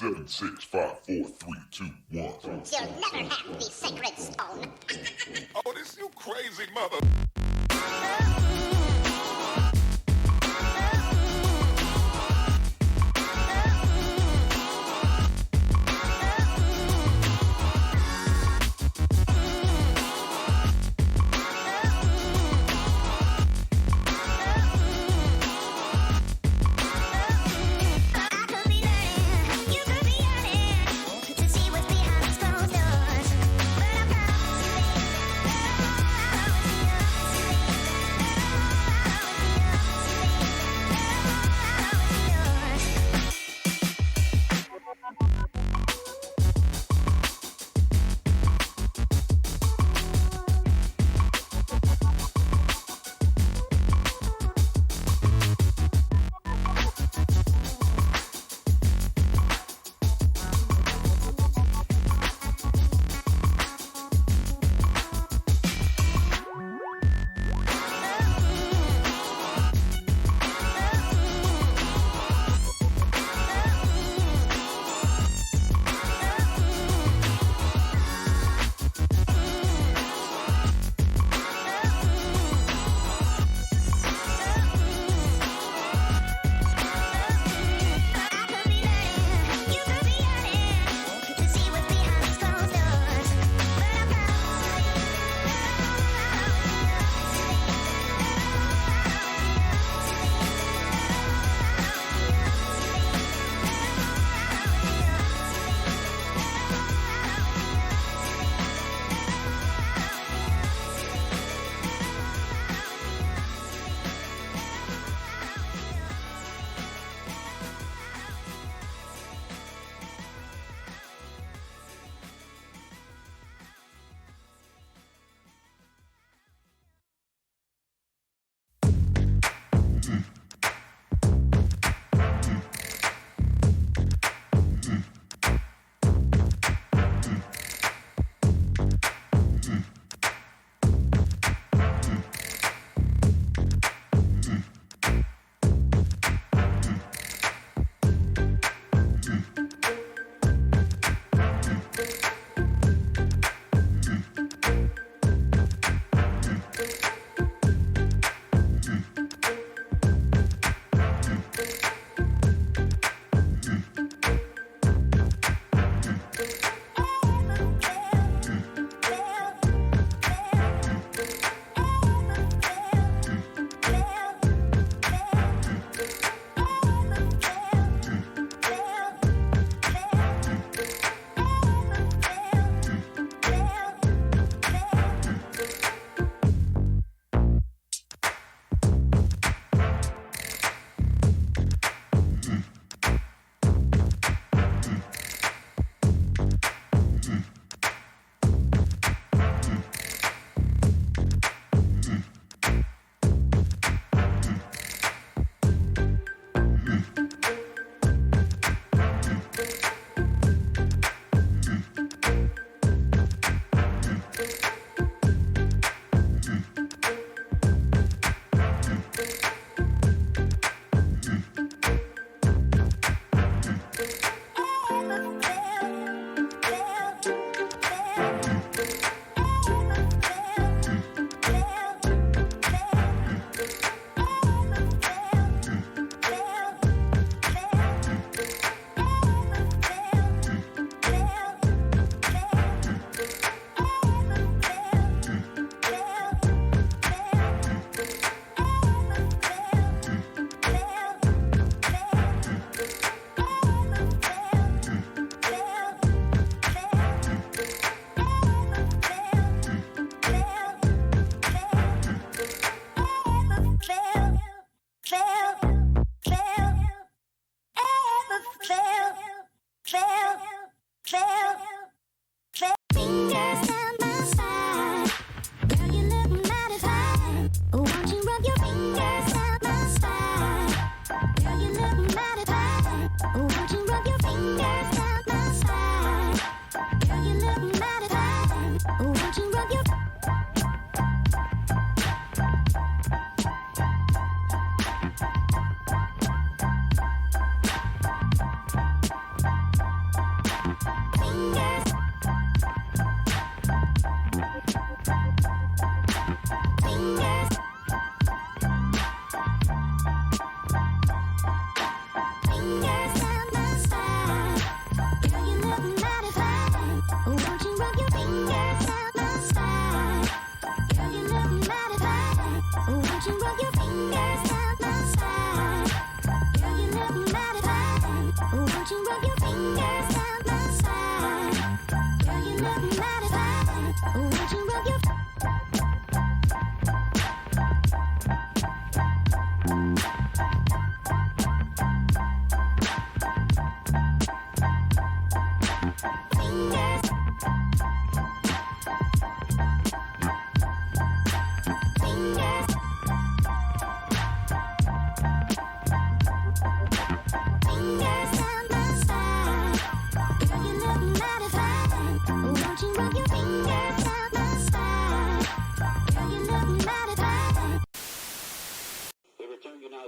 7, 6, 5, 4, 3, 2, 1. You'll never have the sacred stone. Oh, this you crazy mother. you rub your fingers down my side? Girl, you look mighty fine. Won't you rub your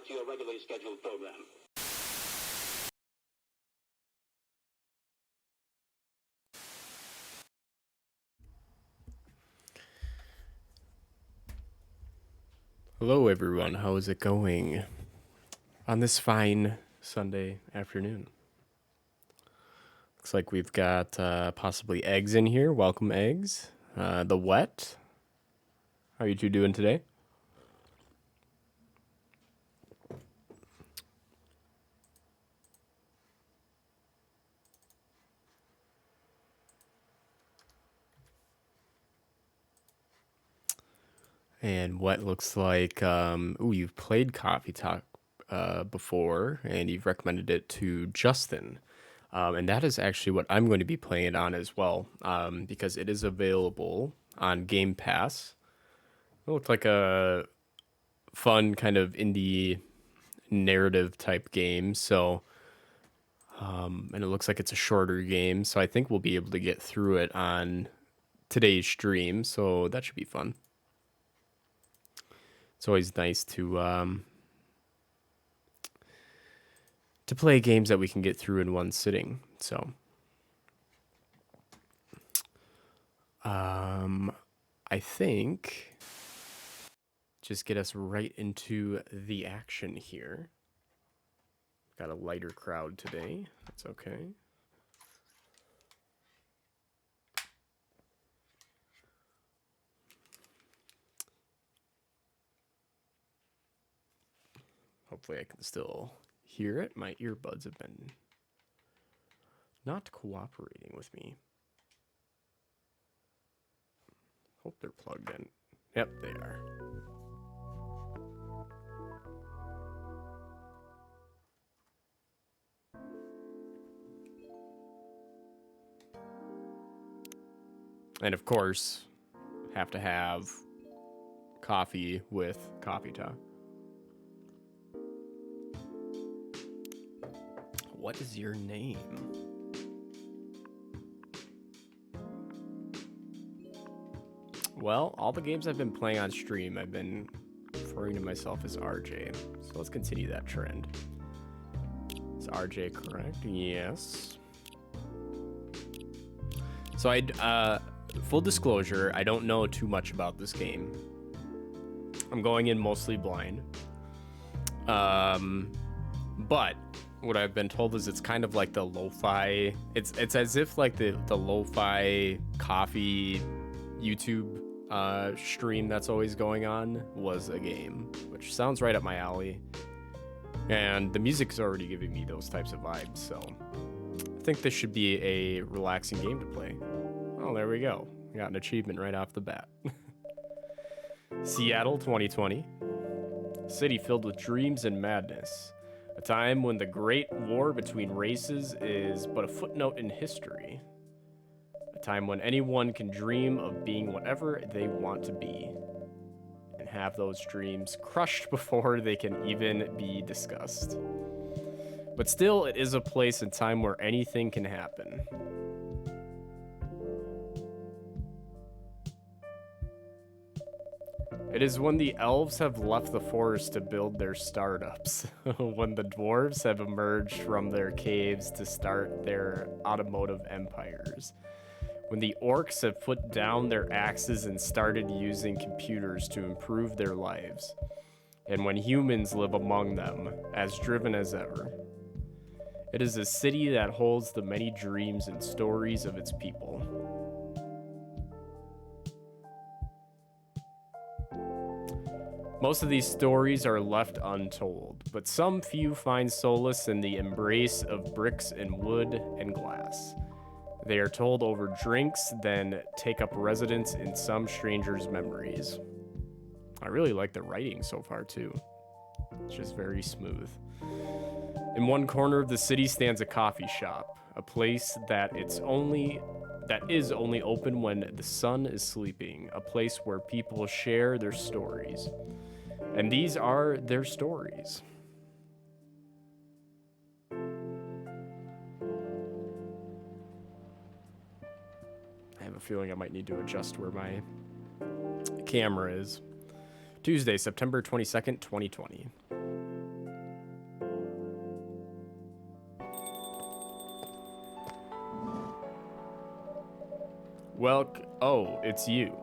to your regularly scheduled program. Hello everyone, how is it going on this fine Sunday afternoon? Looks like we've got possibly Eggs in here. Welcome, Eggs. The Wet. How are you two doing today? And what looks like, ooh, you've played Coffee Talk before, and you've recommended it to Justin. And that is actually what I'm going to be playing it on as well, because it is available on Game Pass. It looked like a fun kind of indie narrative type game, so, and it looks like it's a shorter game, so I think we'll be able to get through it on today's stream, so that should be fun. It's always nice to play games that we can get through in one sitting. So, I think just get us right into the action here. Got a lighter crowd today. That's okay. Hopefully I can still hear it. My earbuds have been not cooperating with me. Hope they're plugged in. Yep, they are. And of course, have to have coffee with Coffee Talk. What is your name? Well, all the games I've been playing on stream, I've been referring to myself as RJ. So let's continue that trend. Is RJ correct? Yes. So full disclosure, I don't know too much about this game. I'm going in mostly blind. But what I've been told is it's kind of like the lo-fi. It's as if like the lo-fi coffee YouTube stream that's always going on was a game, which sounds right up my alley. And the music's already giving me those types of vibes, so I think this should be a relaxing game to play. Oh, there we go. We got an achievement right off the bat. Seattle 2020. A city filled with dreams and madness. A time when the great war between races is but a footnote in history. A time when anyone can dream of being whatever they want to be. And have those dreams crushed before they can even be discussed. But still, it is a place and time where anything can happen. It is when the elves have left the forest to build their startups, when the dwarves have emerged from their caves to start their automotive empires, when the orcs have put down their axes and started using computers to improve their lives, and when humans live among them, as driven as ever. It is a city that holds the many dreams and stories of its people. Most of these stories are left untold, but some few find solace in the embrace of bricks and wood and glass. They are told over drinks, then take up residence in some stranger's memories. I really like the writing so far, too. It's just very smooth. In one corner of the city stands a coffee shop, a place that is only open when the sun is sleeping, a place where people share their stories. And these are their stories. I have a feeling I might need to adjust where my camera is. Tuesday, September 22nd, 2020. Well, oh, it's you.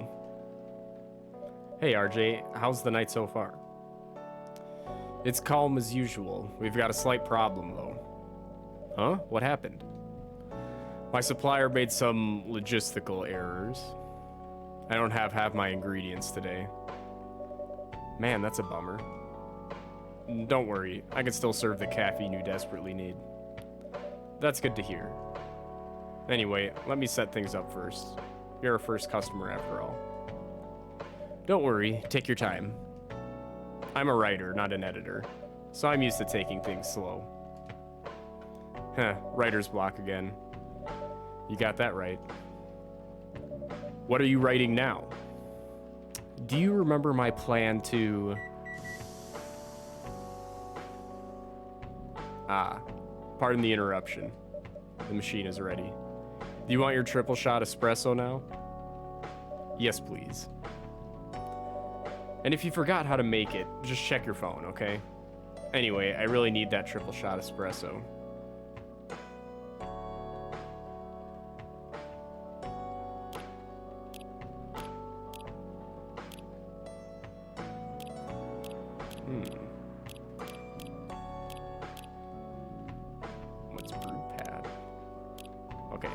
Hey RJ, how's the night so far? It's calm as usual. We've got a slight problem though. Huh? What happened? My supplier made some logistical errors. I don't have half my ingredients today. Man, that's a bummer. Don't worry, I can still serve the caffeine you desperately need. That's good to hear. Anyway, let me set things up first. You're our first customer after all. Don't worry, take your time. I'm a writer, not an editor, so I'm used to taking things slow. Huh, writer's block again. You got that right. What are you writing now? Do you remember my plan to... Pardon the interruption. The machine is ready. Do you want your triple shot espresso now? Yes, please. And if you forgot how to make it, just check your phone, okay? Anyway, I really need that triple shot espresso. What's brew pad? Okay.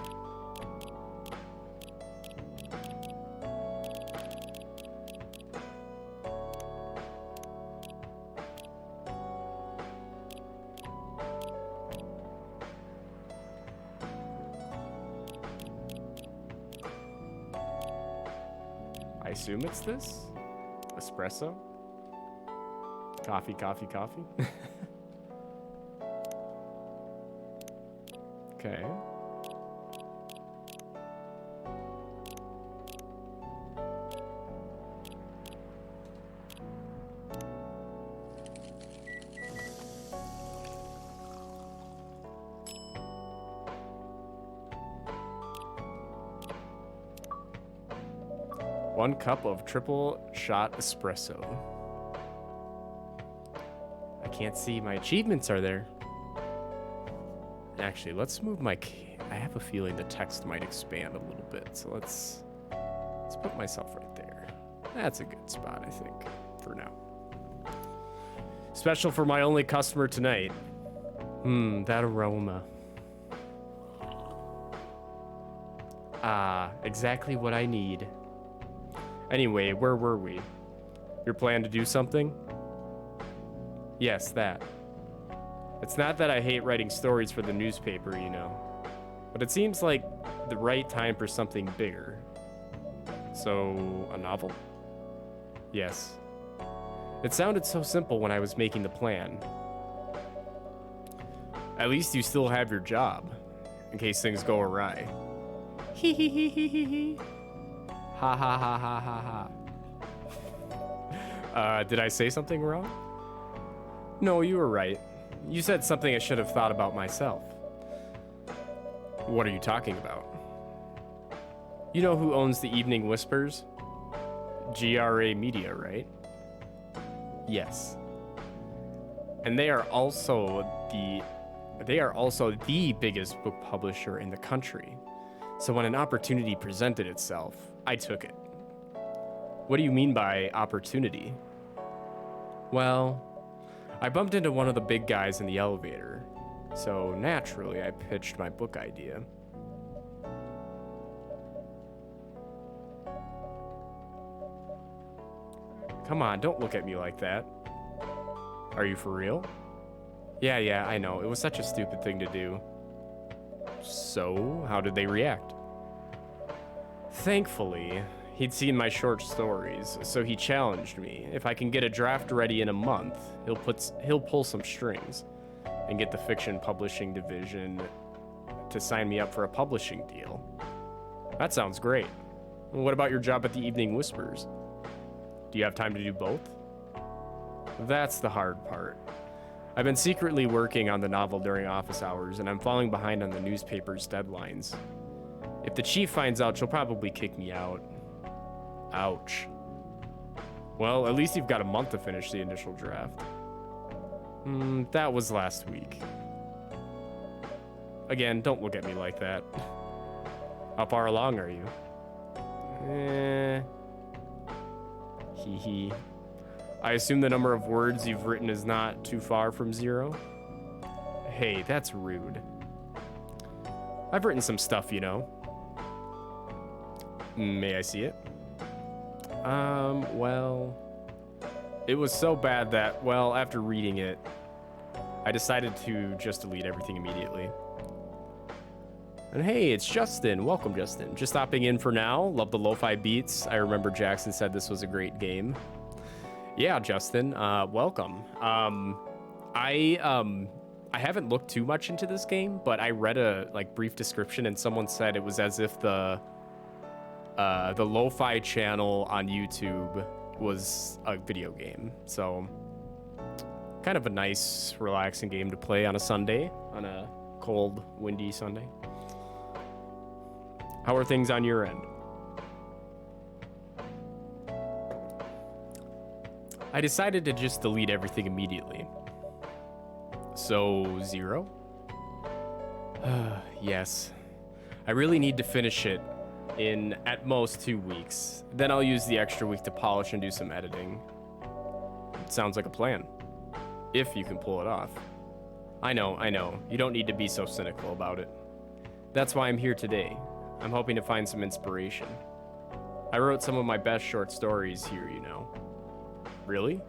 I assume it's this? Espresso? Coffee, coffee, coffee? Okay. One cup of triple shot espresso. I can't see my achievements are there. Actually, let's move my... I have a feeling the text might expand a little bit, so let's put myself right there. That's a good spot, I think, for now. Special for my only customer tonight. That aroma. Ah, exactly what I need. Anyway, where were we? Your plan to do something? Yes, that. It's not that I hate writing stories for the newspaper, you know. But it seems like the right time for something bigger. So, a novel? Yes. It sounded so simple when I was making the plan. At least you still have your job, in case things go awry. Hee hee hee hee hee hee. Ha ha ha ha ha ha. Did I say something wrong? No, you were right. You said something I should have thought about myself. What are you talking about? You know who owns the Evening Whispers? GRA Media, right? Yes. And they are also the biggest book publisher in the country. So when an opportunity presented itself, I took it. What do you mean by opportunity? Well, I bumped into one of the big guys in the elevator, so naturally I pitched my book idea. Come on, don't look at me like that. Are you for real? Yeah, I know. It was such a stupid thing to do. So, how did they react? Thankfully, he'd seen my short stories, so he challenged me. If I can get a draft ready in a month, he'll pull some strings and get the fiction publishing division to sign me up for a publishing deal. That sounds great. What about your job at the Evening Whispers? Do you have time to do both? That's the hard part. I've been secretly working on the novel during office hours, and I'm falling behind on the newspaper's deadlines. If the chief finds out, she'll probably kick me out. Ouch. Well, at least you've got a month to finish the initial draft. That was last week. Again, don't look at me like that. How far along are you? Hee hee. I assume the number of words you've written is not too far from 0? Hey, that's rude. I've written some stuff, you know. May I see it? Well... It was so bad that, well, after reading it, I decided to just delete everything immediately. And hey, it's Justin. Welcome, Justin. Just stopping in for now. Love the lo-fi beats. I remember Jackson said this was a great game. Yeah, Justin, welcome. I haven't looked too much into this game, but I read a brief description, and someone said it was as if the lo-fi channel on YouTube was a video game. So kind of a nice, relaxing game to play on a Sunday, on a cold, windy Sunday. How are things on your end? I decided to just delete everything immediately. So, 0? Yes. I really need to finish it in at most 2 weeks. Then I'll use the extra week to polish and do some editing. It sounds like a plan. If you can pull it off. I know. You don't need to be so cynical about it. That's why I'm here today. I'm hoping to find some inspiration. I wrote some of my best short stories here, you know. Really?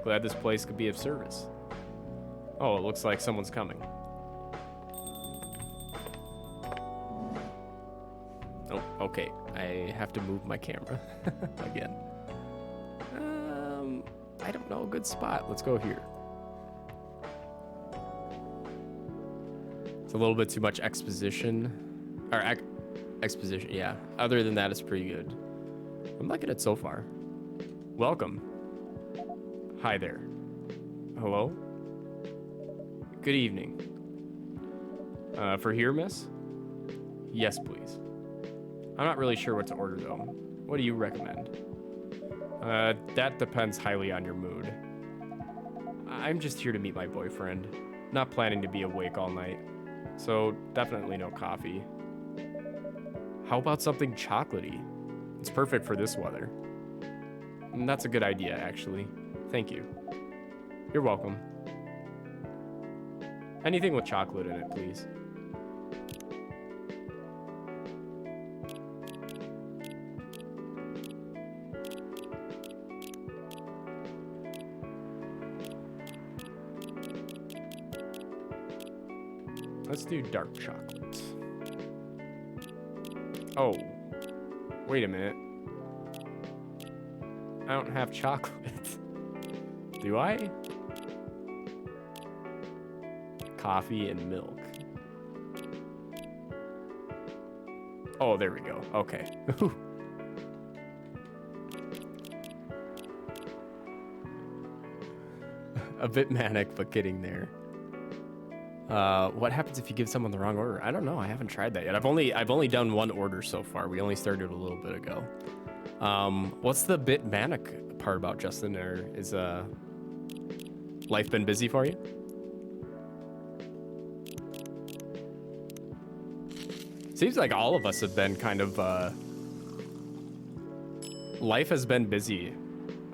Glad this place could be of service. Oh, it looks like someone's coming. Oh, okay. I have to move my camera again. I don't know a good spot. Let's go here. It's a little bit too much exposition. Or exposition, yeah. Other than that, it's pretty good. I'm liking it so far. Welcome. Hi there. Hello? Good evening. For here, miss? Yes, please. I'm not really sure what to order, though. What do you recommend? That depends highly on your mood. I'm just here to meet my boyfriend. Not planning to be awake all night. So, definitely no coffee. How about something chocolatey? It's perfect for this weather. And that's a good idea, actually. Thank you. You're welcome. Anything with chocolate in it, please. Let's do dark chocolate. Oh, wait a minute. I don't have chocolate. Do I? Coffee and milk. Oh, there we go. Okay. A bit manic, but getting there. What happens if you give someone the wrong order? I don't know. I haven't tried that yet. I've only done one order so far. We only started a little bit ago. What's the bit manic part about, Justin? Or is life been busy for you? Seems like all of us have been kind of life has been busy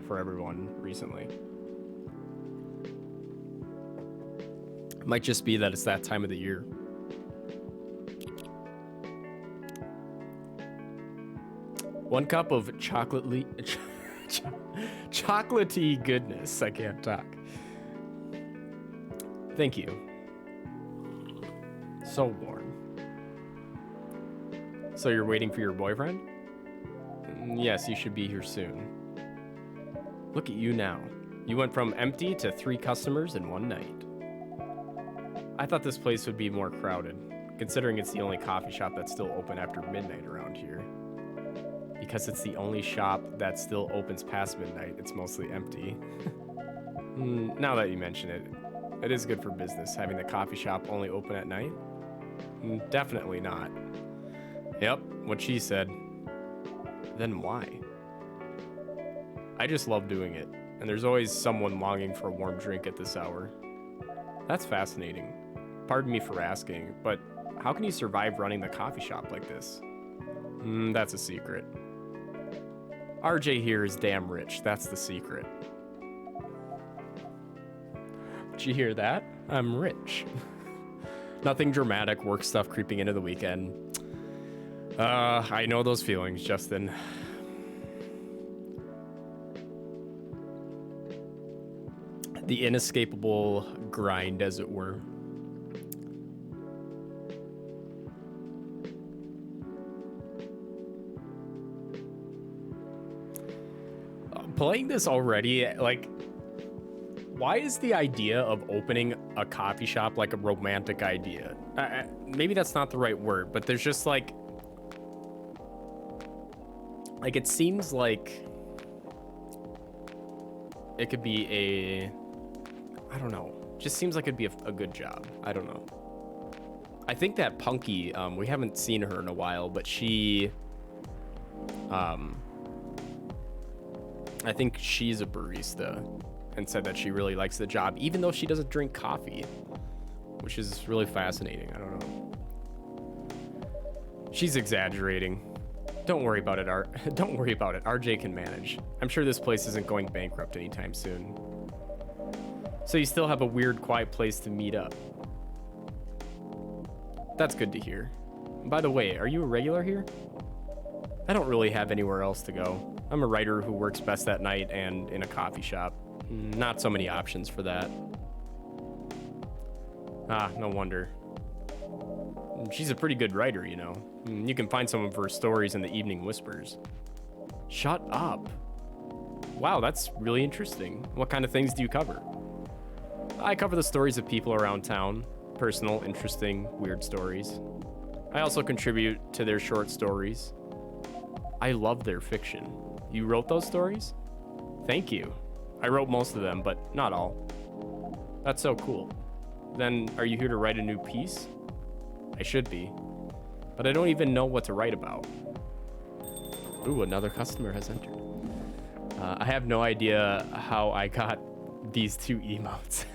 for everyone recently. Might just be that it's that time of the year. One cup of chocolate Chocolatey goodness. I can't talk. Thank you. So warm. So you're waiting for your boyfriend? Yes, you should be here soon. Look at you now. You went from empty to 3 customers in one night. I thought this place would be more crowded, considering it's the only coffee shop that's still open after midnight around here. Because it's the only shop that still opens past midnight, it's mostly empty. Now that you mention it, it is good for business having the coffee shop only open at night? Definitely not. Yep, what she said. Then why? I just love doing it, and there's always someone longing for a warm drink at this hour. That's fascinating. Pardon me for asking, but how can you survive running the coffee shop like this? That's a secret. RJ here is damn rich, that's the secret. Did you hear that? I'm rich. Nothing dramatic, work stuff creeping into the weekend. I know those feelings, Justin. The inescapable grind, as it were. Playing this already, like, why is the idea of opening a coffee shop like a romantic idea? Maybe that's not the right word, but there's just like it seems like it could be a, I don't know, just seems like it'd be a good job. I don't know. I think that Punky, we haven't seen her in a while, but she, I think she's a barista and said that she really likes the job, even though she doesn't drink coffee, which is really fascinating. I don't know. She's exaggerating. Don't worry about it, Don't worry about it. RJ can manage. I'm sure this place isn't going bankrupt anytime soon. So you still have a weird, quiet place to meet up. That's good to hear. By the way, are you a regular here? I don't really have anywhere else to go. I'm a writer who works best at night and in a coffee shop. Not so many options for that. Ah, no wonder. She's a pretty good writer, you know. You can find some of her stories in the Evening Whispers. Shut up. Wow, that's really interesting. What kind of things do you cover? I cover the stories of people around town. Personal, interesting, weird stories. I also contribute to their short stories. I love their fiction. You wrote those stories? Thank you. I wrote most of them, but not all. That's so cool. Then, are you here to write a new piece? I should be, but I don't even know what to write about. Ooh, another customer has entered. I have no idea how I got these 2 emotes.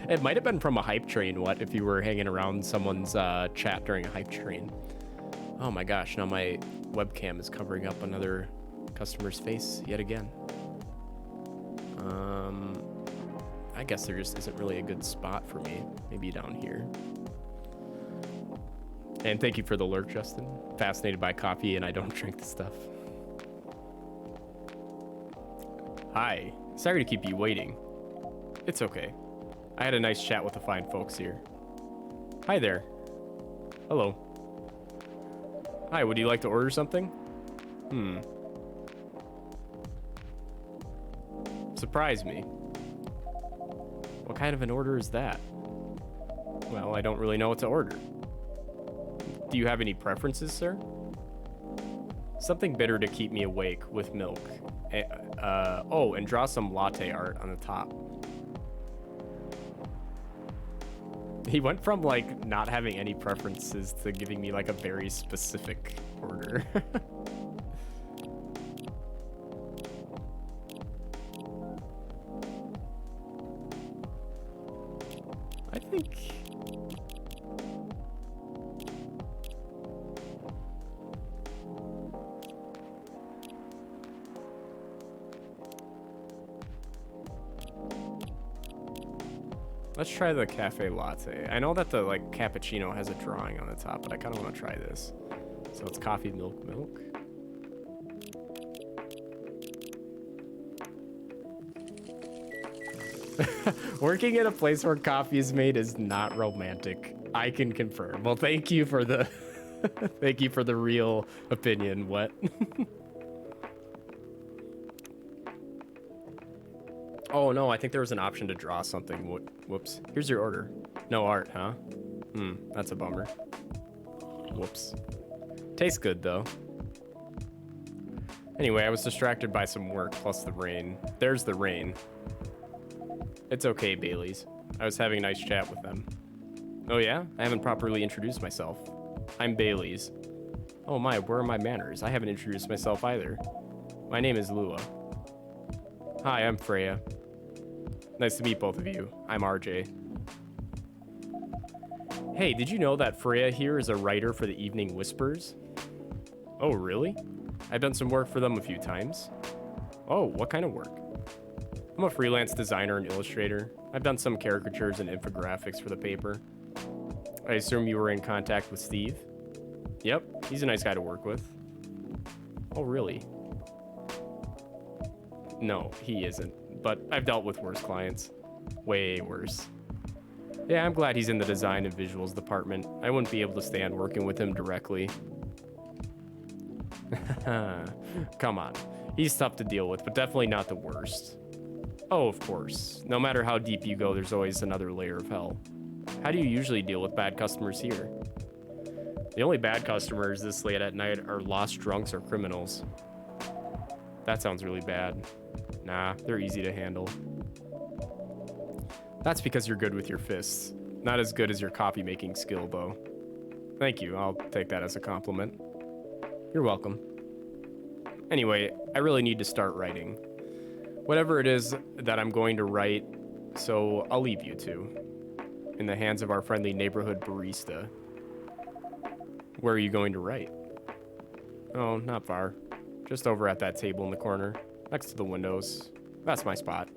It might have been from a hype train, what, if you were hanging around someone's chat during a hype train. Oh my gosh, now my webcam is covering up another customer's face yet again. I guess there just isn't really a good spot for me. Maybe down here. And thank you for the lurk, Justin. Fascinated by coffee, and I don't drink the stuff. Hi. Sorry to keep you waiting. It's okay. I had a nice chat with the fine folks here. Hi there. Hello. Hi, would you like to order something? Surprise me. What kind of an order is that? Well, I don't really know what to order. Do you have any preferences, sir? Something bitter to keep me awake with milk. Oh, and draw some latte art on the top. He went from, like, not having any preferences to giving me, like, a very specific order. I think... Let's try the cafe latte. I know that the like cappuccino has a drawing on the top, but I kind of want to try this. So it's coffee, milk, milk. Working in a place where coffee is made is not romantic. I can confirm. Well, thank you for the thank you for the real opinion. What? Oh no, I think there was an option to draw something. Whoops. Here's your order. No art, huh? That's a bummer. Whoops. Tastes good though. Anyway, I was distracted by some work plus the rain. There's the rain. It's okay, Bailey's. I was having a nice chat with them. Oh yeah? I haven't properly introduced myself. I'm Bailey's. Oh my, where are my manners? I haven't introduced myself either. My name is Lua. Hi, I'm Freya. Nice to meet both of you. I'm RJ. Hey, did you know that Freya here is a writer for the Evening Whispers? Oh, really? I've done some work for them a few times. Oh, what kind of work? I'm a freelance designer and illustrator. I've done some caricatures and infographics for the paper. I assume you were in contact with Steve? Yep, he's a nice guy to work with. Oh, really? No, he isn't. But I've dealt with worse clients. Way worse. Yeah, I'm glad he's in the design and visuals department. I wouldn't be able to stand working with him directly. Come on. He's tough to deal with, but definitely not the worst. Oh, of course. No matter how deep you go, there's always another layer of hell. How do you usually deal with bad customers here? The only bad customers this late at night are lost drunks or criminals. That sounds really bad. Nah, they're easy to handle. That's because you're good with your fists. Not as good as your coffee making skill, though. Thank you, I'll take that as a compliment. You're welcome. Anyway, I really need to start writing. Whatever it is that I'm going to write, so I'll leave you two. In the hands of our friendly neighborhood barista. Where are you going to write? Oh, not far. Just over at that table in the corner, next to the windows. That's my spot.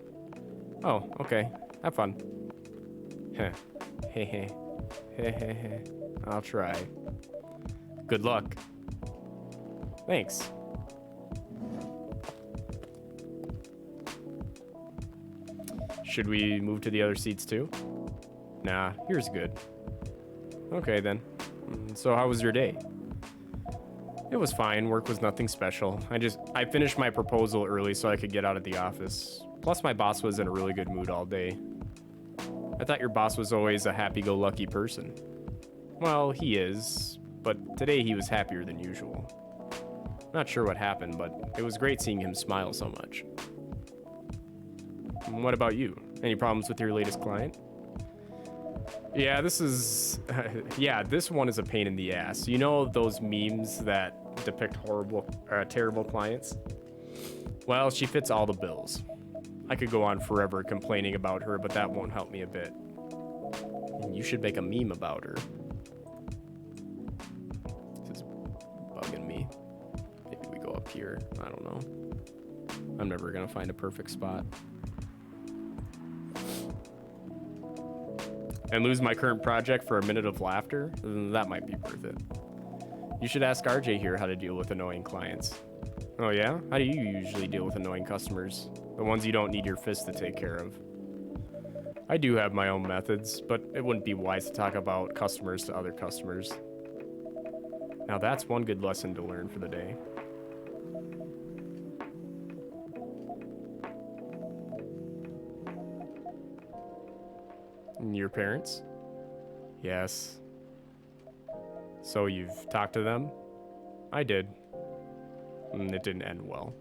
Oh, okay. Have fun. Heh. Heh heh. Heh heh heh. I'll try. Good luck. Thanks. Should we move to the other seats too? Nah, here's good. Okay then. So how was your day? It was fine. Work was nothing special. I finished my proposal early so I could get out of the office. Plus my boss was in a really good mood all day. I thought your boss was always a happy-go-lucky person. Well, he is, but today he was happier than usual. Not sure what happened, but it was great seeing him smile so much. What about you? Any problems with your latest client? Yeah, this one is a pain in the ass. You know those memes that depict terrible clients? Well, she fits all the bills. I could go on forever complaining about her, but that won't help me a bit. You should make a meme about her. This is bugging me. Maybe we go up here. I don't know. I'm never gonna find a perfect spot. And lose my current project for a minute of laughter? That might be worth it. You should ask RJ here how to deal with annoying clients. Oh yeah? How do you usually deal with annoying customers? The ones you don't need your fist to take care of. I do have my own methods, but it wouldn't be wise to talk about customers to other customers. Now that's one good lesson to learn for the day. Your parents? Yes. So you've talked to them? I did. It didn't end well.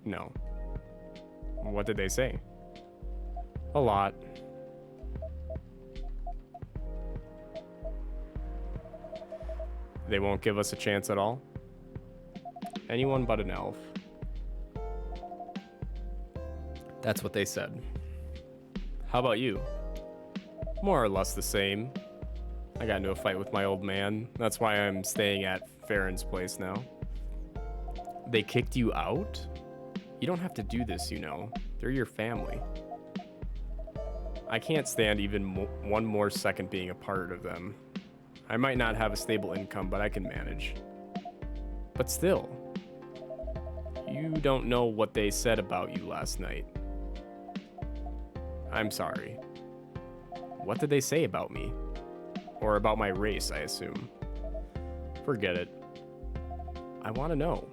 No. What did they say? A lot. They won't give us a chance at all? Anyone but an elf. That's what they said. How about you? More or less the same. I got into a fight with my old man. That's why I'm staying at Farron's place now. They kicked you out? You don't have to do this, you know. They're your family. I can't stand even one more second being a part of them. I might not have a stable income, but I can manage. But still, you don't know what they said about you last night. I'm sorry. What did they say about me? Or about my race, I assume. Forget it. I want to know.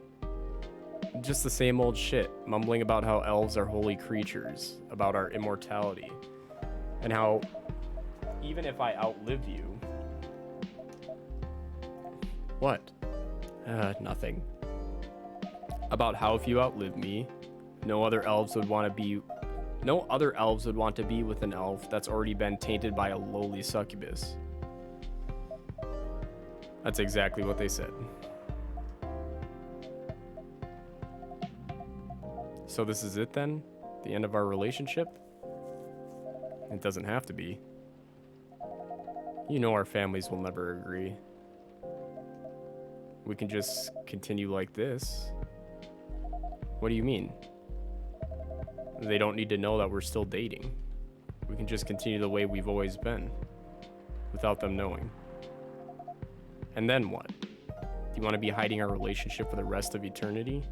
Just the same old shit, mumbling about how elves are holy creatures, about our immortality, and how even if I outlive you... What? Nothing. About how if you outlive me, no other elves would want to be with an elf that's already been tainted by a lowly succubus. That's exactly what they said. So this is it then? The end of our relationship? It doesn't have to be. You know our families will never agree. We can just continue like this. What do you mean? They don't need to know that we're still dating. We can just continue the way we've always been, without them knowing. And then what? Do you want to be hiding our relationship for the rest of eternity?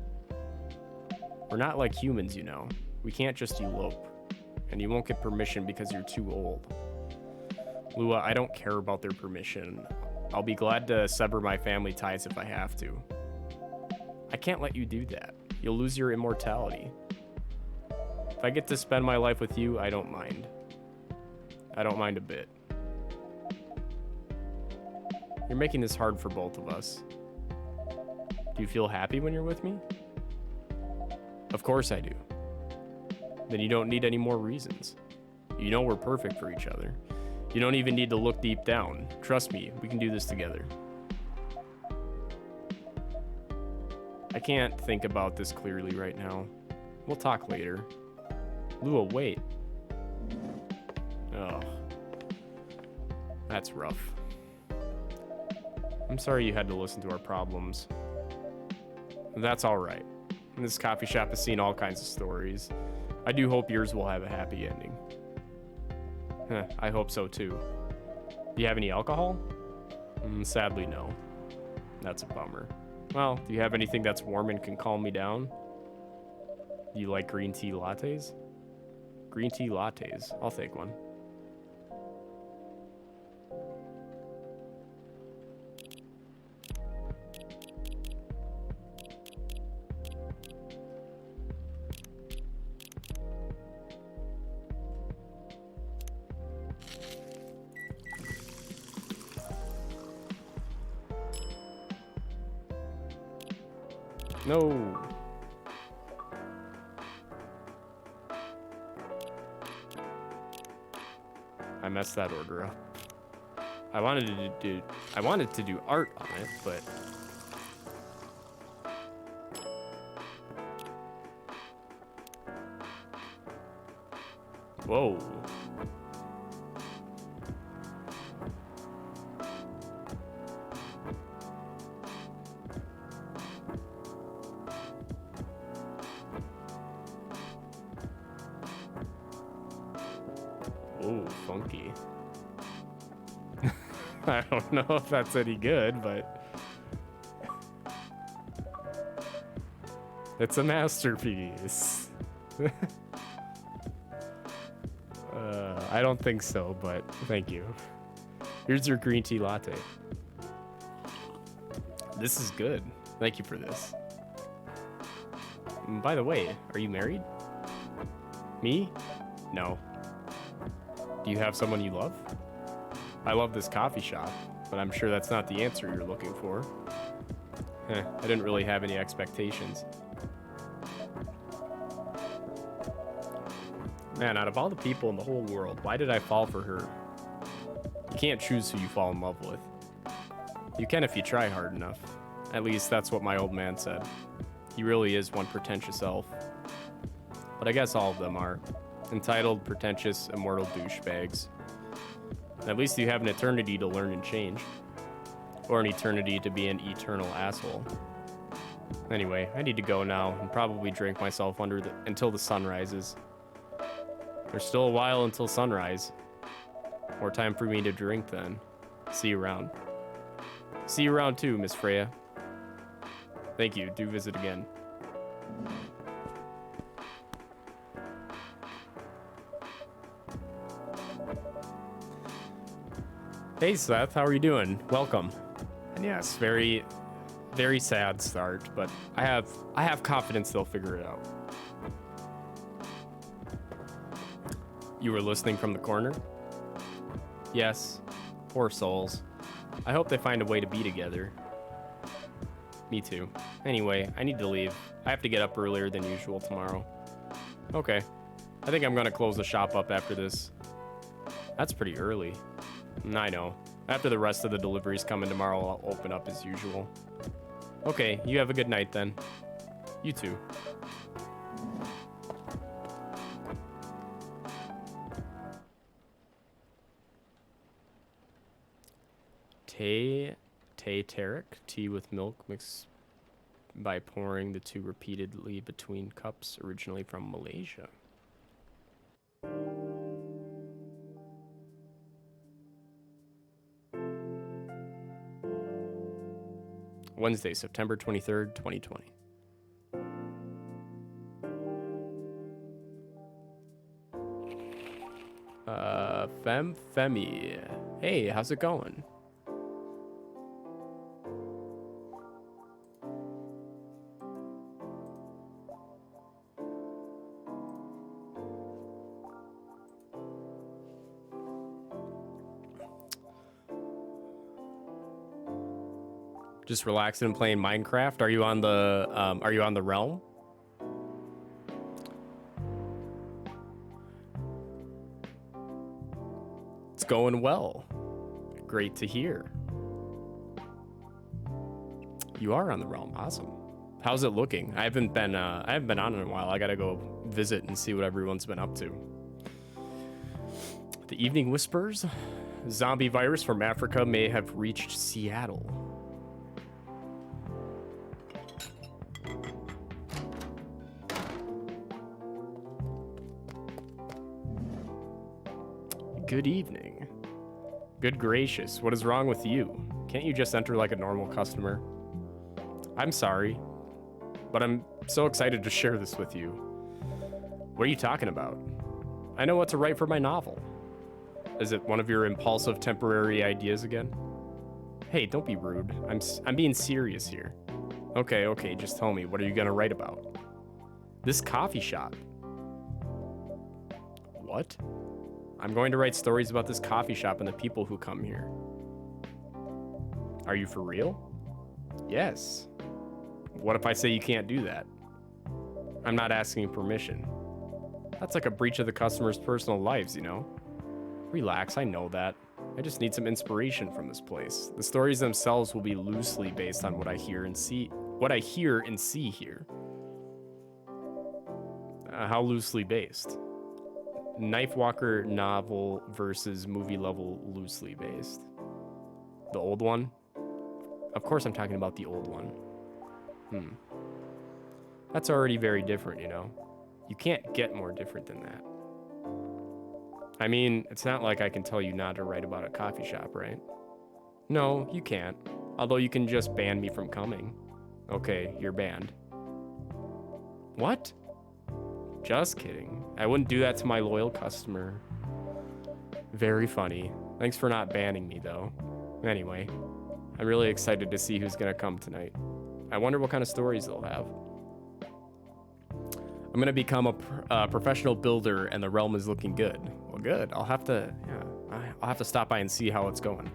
We're not like humans, you know. We can't just elope. And you won't get permission because you're too old. Lua, I don't care about their permission. I'll be glad to sever my family ties if I have to. I can't let you do that. You'll lose your immortality. If I get to spend my life with you, I don't mind. I don't mind a bit. You're making this hard for both of us. Do you feel happy when you're with me? Of course I do. Then you don't need any more reasons. You know we're perfect for each other. You don't even need to look deep down. Trust me, we can do this together. I can't think about this clearly right now. We'll talk later. Lua, wait. Oh. That's rough. I'm sorry you had to listen to our problems. That's alright. This coffee shop has seen all kinds of stories. I do hope yours will have a happy ending. I hope so too. Do you have any alcohol? Sadly, no. That's a bummer. Well, do you have anything that's warm and can calm me down? Do you like green tea lattes? Green tea lattes. I'll take one. No. I messed that order up. I wanted to do art on it, but whoa. Oh, funky. I don't know if that's any good, but it's a masterpiece. I don't think so, but thank you. Here's your green tea latte. This is good. Thank you for this. By the way, are you married? Me? No. Do you have someone you love? I love this coffee shop, but I'm sure that's not the answer you're looking for. I didn't really have any expectations. Man, out of all the people in the whole world, why did I fall for her? You can't choose who you fall in love with. You can if you try hard enough. At least that's what my old man said. He really is one pretentious elf. But I guess all of them are. Entitled, pretentious, immortal douchebags. At least you have an eternity to learn and change. Or an eternity to be an eternal asshole. Anyway, I need to go now and probably drink myself until the sun rises. There's still a while until sunrise. More time for me to drink then. See you around. See you around too, Miss Freya. Thank you. Do visit again. Hey Seth, how are you doing? Welcome. And yes, very, very sad start, but I have confidence they'll figure it out. You were listening from the corner? Yes. Poor souls. I hope they find a way to be together. Me too. Anyway, I need to leave. I have to get up earlier than usual tomorrow. Okay. I think I'm gonna close the shop up after this. That's pretty early. I know. After the rest of the deliveries come in tomorrow, I'll open up as usual. Okay, you have a good night then. You too. Tarek, tea with milk mixed by pouring the two repeatedly between cups, originally from Malaysia. Wednesday, September 23rd, 2020. Femi. Hey, how's it going? Just relaxing and playing Minecraft. Are you on the realm? It's going well. Great to hear. You are on the realm. Awesome. How's it looking? I haven't been on in a while. I gotta go visit and see what everyone's been up to. The Evening Whispers. Zombie virus from Africa may have reached Seattle. Good evening. Good gracious, what is wrong with you? Can't you just enter like a normal customer? I'm sorry, but I'm so excited to share this with you. What are you talking about? I know what to write for my novel. Is it one of your impulsive temporary ideas again? Hey, don't be rude. I'm being serious here. Okay, just tell me, what are you gonna write about? This coffee shop. What? I'm going to write stories about this coffee shop and the people who come here. Are you for real? Yes. What if I say you can't do that? I'm not asking permission. That's like a breach of the customer's personal lives, you know? Relax, I know that. I just need some inspiration from this place. The stories themselves will be loosely based on what I hear and see here. How loosely based? Knife Walker novel versus movie level loosely based. The old one? Of course I'm talking about the old one. That's already very different, you know? You can't get more different than that. I mean, it's not like I can tell you not to write about a coffee shop, right? No, you can't. Although you can just ban me from coming. Okay, you're banned. What? Just kidding. I wouldn't do that to my loyal customer. Very funny. Thanks for not banning me, though. Anyway, I'm really excited to see who's gonna come tonight. I wonder what kind of stories they'll have. I'm gonna become a professional builder, and the realm is looking good. Well, good. I'll have to stop by and see how it's going.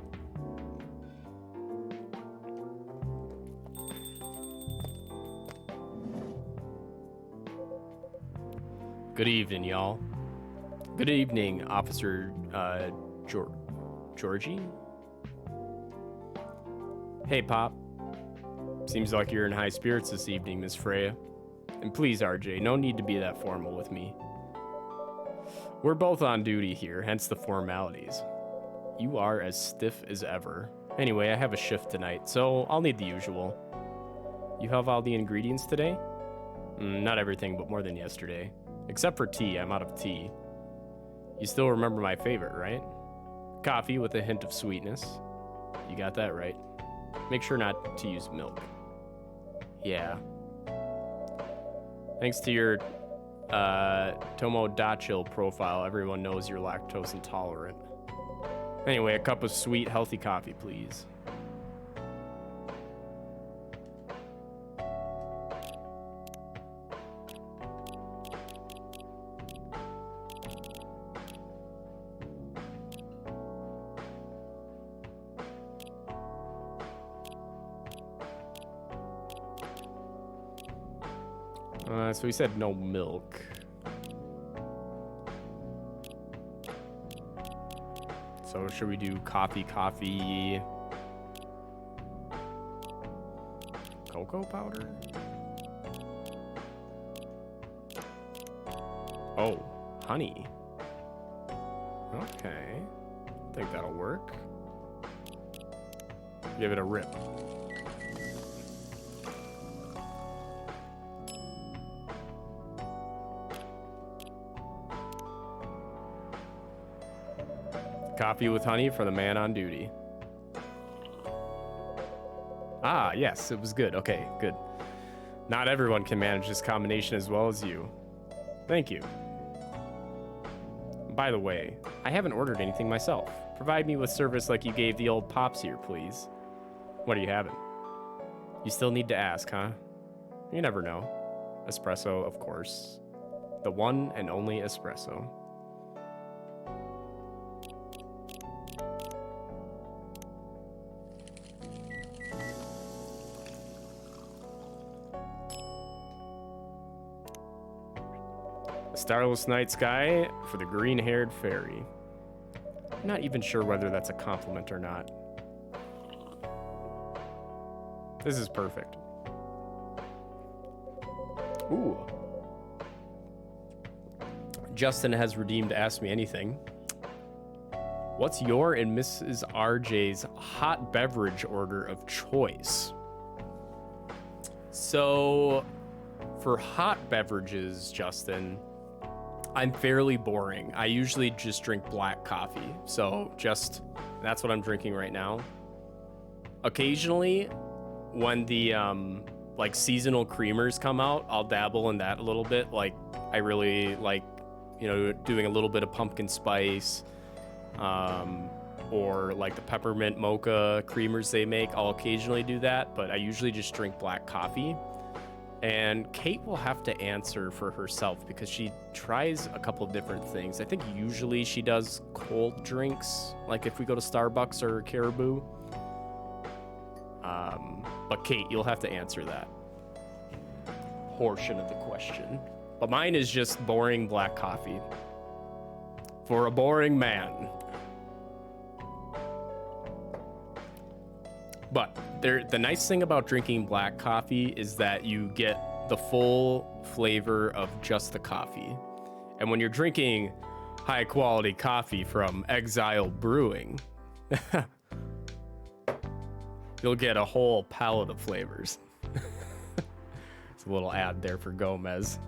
Good evening, y'all. Good evening, Officer Georgie. Hey, Pop. Seems like you're in high spirits this evening, Miss Freya. And please, RJ, no need to be that formal with me. We're both on duty here, hence the formalities. You are as stiff as ever. Anyway, I have a shift tonight, so I'll need the usual. You have all the ingredients today? Not everything, but more than yesterday. Except for tea, I'm out of tea. You still remember my favorite, right? Coffee with a hint of sweetness. You got that right. Make sure not to use milk. Yeah. Thanks to your Tomodachi profile, everyone knows you're lactose intolerant. Anyway, a cup of sweet, healthy coffee, please. So he said no milk. So should we do coffee, cocoa powder? Oh, honey. Okay. I think that'll work. Give it a rip. Coffee with honey for the man on duty. Ah, yes, it was good. Okay, good. Not everyone can manage this combination as well as you. Thank you. By the way, I haven't ordered anything myself. Provide me with service like you gave the old pops here, please. What are you having? You still need to ask, huh? You never know. Espresso, of course. The one and only espresso. Starless night sky for the green-haired fairy. I'm not even sure whether that's a compliment or not. This is perfect. Ooh. Justin has redeemed Ask Me Anything. What's your and Mrs. RJ's hot beverage order of choice? So, for hot beverages, Justin, I'm fairly boring. I usually just drink black coffee. So that's what I'm drinking right now. Occasionally, when the like seasonal creamers come out, I'll dabble in that a little bit. Like I really like, you know, doing a little bit of pumpkin spice, or like the peppermint mocha creamers they make. I'll occasionally do that, but I usually just drink black coffee. And Kate will have to answer for herself because she tries a couple of different things. I think usually she does cold drinks, like if we go to Starbucks or Caribou. But Kate, you'll have to answer that portion of the question. But mine is just boring black coffee. For a boring man. But the nice thing about drinking black coffee is that you get the full flavor of just the coffee. And when you're drinking high quality coffee from Exile Brewing, you'll get a whole palette of flavors. It's a little ad there for Gomez.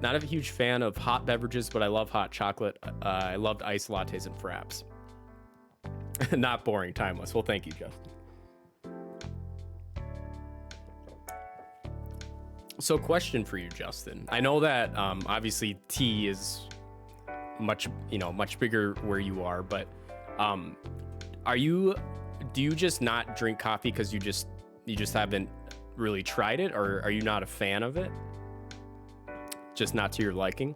Not a huge fan of hot beverages, but I love hot chocolate. I loved iced lattes and fraps. Not boring, timeless. Well, thank you, Justin. So, question for you, Justin. I know that obviously tea is much bigger where you are, but do you just not drink coffee because you just haven't really tried it, or are you not a fan of it? Just not to your liking?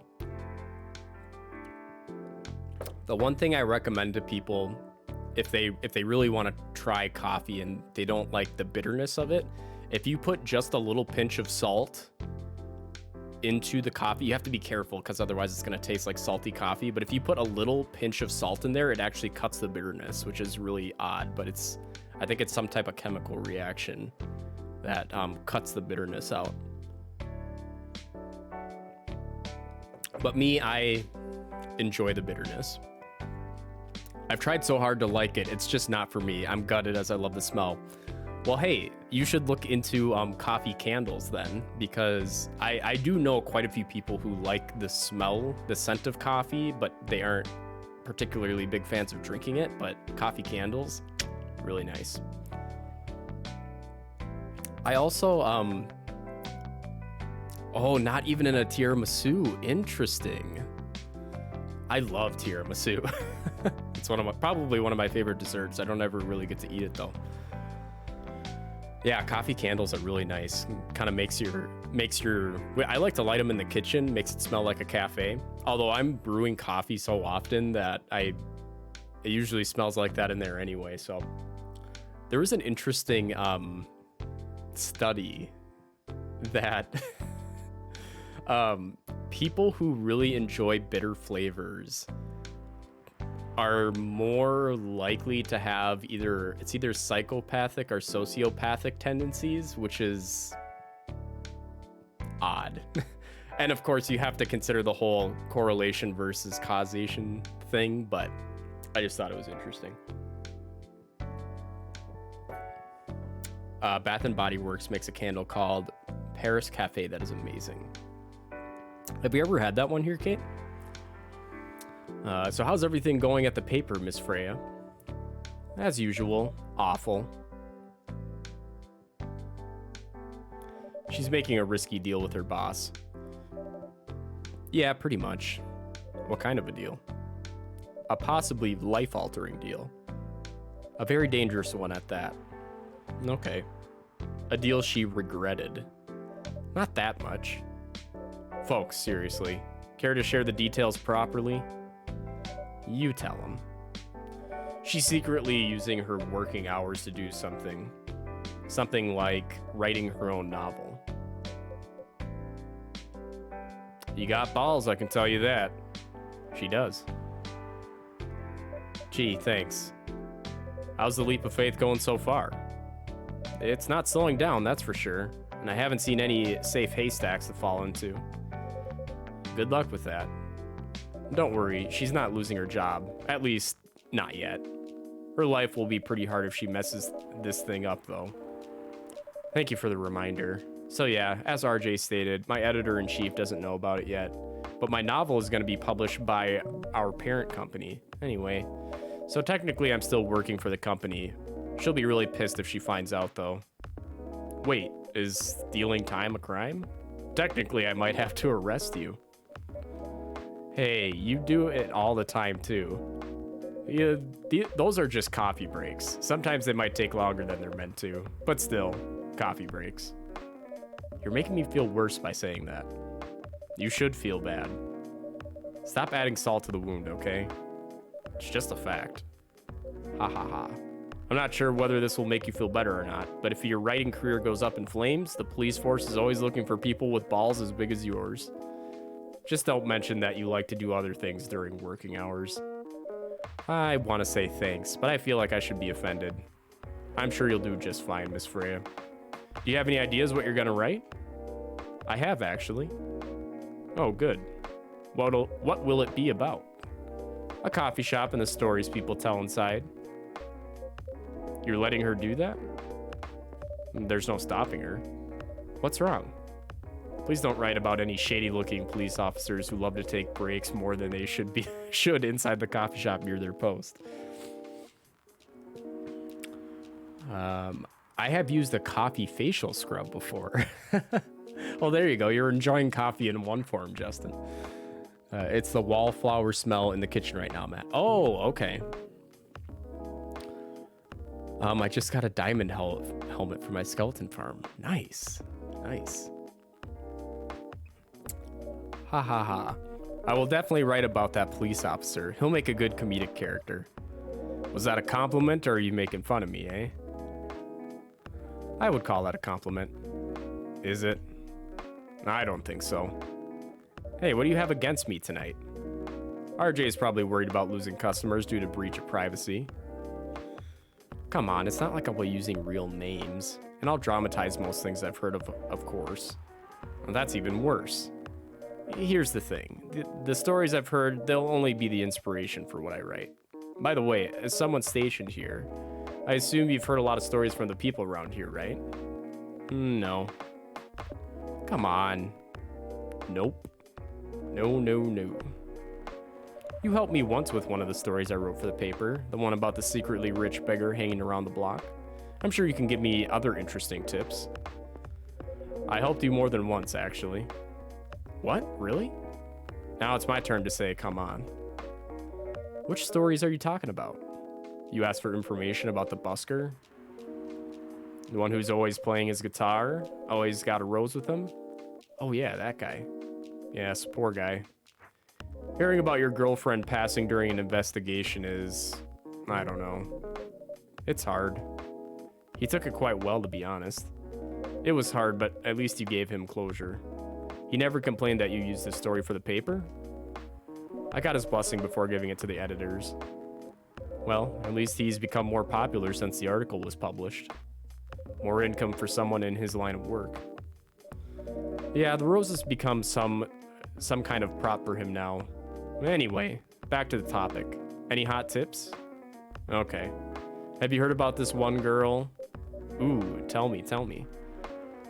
The one thing I recommend to people, if they really want to try coffee and they don't like the bitterness of it, if you put just a little pinch of salt into the coffee, you have to be careful because otherwise it's going to taste like salty coffee. But if you put a little pinch of salt in there, it actually cuts the bitterness, which is really odd. But I think it's some type of chemical reaction that cuts the bitterness out. But me, I enjoy the bitterness. I've tried so hard to like it. It's just not for me. I'm gutted as I love the smell. Well, hey, you should look into coffee candles then, because I do know quite a few people who like the smell, the scent of coffee, but they aren't particularly big fans of drinking it. But coffee candles, really nice. I also, oh, not even in a tiramisu. Interesting. I love tiramisu. It's probably one of my favorite desserts. I don't ever really get to eat it though. Yeah, coffee candles are really nice. Kind of makes your. I like to light them in the kitchen. Makes it smell like a cafe. Although I'm brewing coffee so often that it usually smells like that in there anyway. So there was an interesting study that people who really enjoy bitter flavors are more likely to have either psychopathic or sociopathic tendencies, which is odd. And of course you have to consider the whole correlation versus causation thing, but I just thought it was interesting. Bath and Body Works makes a candle called Paris Cafe that is amazing. Have you ever had that one here, Kate? So how's everything going at the paper, Miss Freya? As usual, awful. She's making a risky deal with her boss. Yeah, pretty much. What kind of a deal? A possibly life-altering deal. A very dangerous one at that. Okay. A deal she regretted. Not that much. Folks, seriously. Care to share the details properly? You tell him. She's secretly using her working hours to do something. Something like writing her own novel. You got balls, I can tell you that. She does. Gee, thanks. How's the leap of faith going so far? It's not slowing down, that's for sure. And I haven't seen any safe haystacks to fall into. Good luck with that. Don't worry, she's not losing her job. At least, not yet. Her life will be pretty hard if she messes this thing up, though. Thank you for the reminder. So yeah, as RJ stated, my editor-in-chief doesn't know about it yet. But my novel is going to be published by our parent company. Anyway, so technically I'm still working for the company. She'll be really pissed if she finds out, though. Wait, is stealing time a crime? Technically, I might have to arrest you. Hey, you do it all the time, too. Yeah, those are just coffee breaks. Sometimes they might take longer than they're meant to, but still, coffee breaks. You're making me feel worse by saying that. You should feel bad. Stop adding salt to the wound, okay? It's just a fact. Ha ha ha. I'm not sure whether this will make you feel better or not, but if your writing career goes up in flames, the police force is always looking for people with balls as big as yours. Just don't mention that you like to do other things during working hours. I want to say thanks, but I feel like I should be offended. I'm sure you'll do just fine, Miss Freya. Do you have any ideas what you're gonna write? I have, actually. Oh, good. What will it be about? A coffee shop and the stories people tell inside. You're letting her do that? There's no stopping her. What's wrong? Please don't write about any shady-looking police officers who love to take breaks more than they should inside the coffee shop near their post. I have used a coffee facial scrub before. Well, there you go. You're enjoying coffee in one form, Justin. It's the wallflower smell in the kitchen right now, Matt. Oh, okay. I just got a diamond helmet for my skeleton farm. Nice. Nice. Ha ha ha. I will definitely write about that police officer. He'll make a good comedic character. Was that a compliment or are you making fun of me, eh? I would call that a compliment. Is it? I don't think so. Hey, what do you have against me tonight? RJ is probably worried about losing customers due to breach of privacy. Come on, it's not like I'll be using real names. And I'll dramatize most things I've heard of course. And that's even worse. Here's the thing. The stories I've heard, they'll only be the inspiration for what I write. By the way, as someone stationed here, I assume you've heard a lot of stories from the people around here, right? No. Come on. Nope. No, no, no. You helped me once with one of the stories I wrote for the paper, the one about the secretly rich beggar hanging around the block. I'm sure you can give me other interesting tips. I helped you more than once, actually. What? Really? Now it's my turn to say, come on. Which stories are you talking about? You asked for information about the busker? The one who's always playing his guitar? Always got a rose with him? Oh yeah, that guy. Yes, poor guy. Hearing about your girlfriend passing during an investigation is... I don't know. It's hard. He took it quite well, to be honest. It was hard, but at least you gave him closure. He never complained that you used the story for the paper? I got his blessing before giving it to the editors. Well, at least he's become more popular since the article was published. More income for someone in his line of work. Yeah, the rose has become some kind of prop for him now. Anyway, back to the topic. Any hot tips? Okay. Have you heard about this one girl? Ooh, tell me.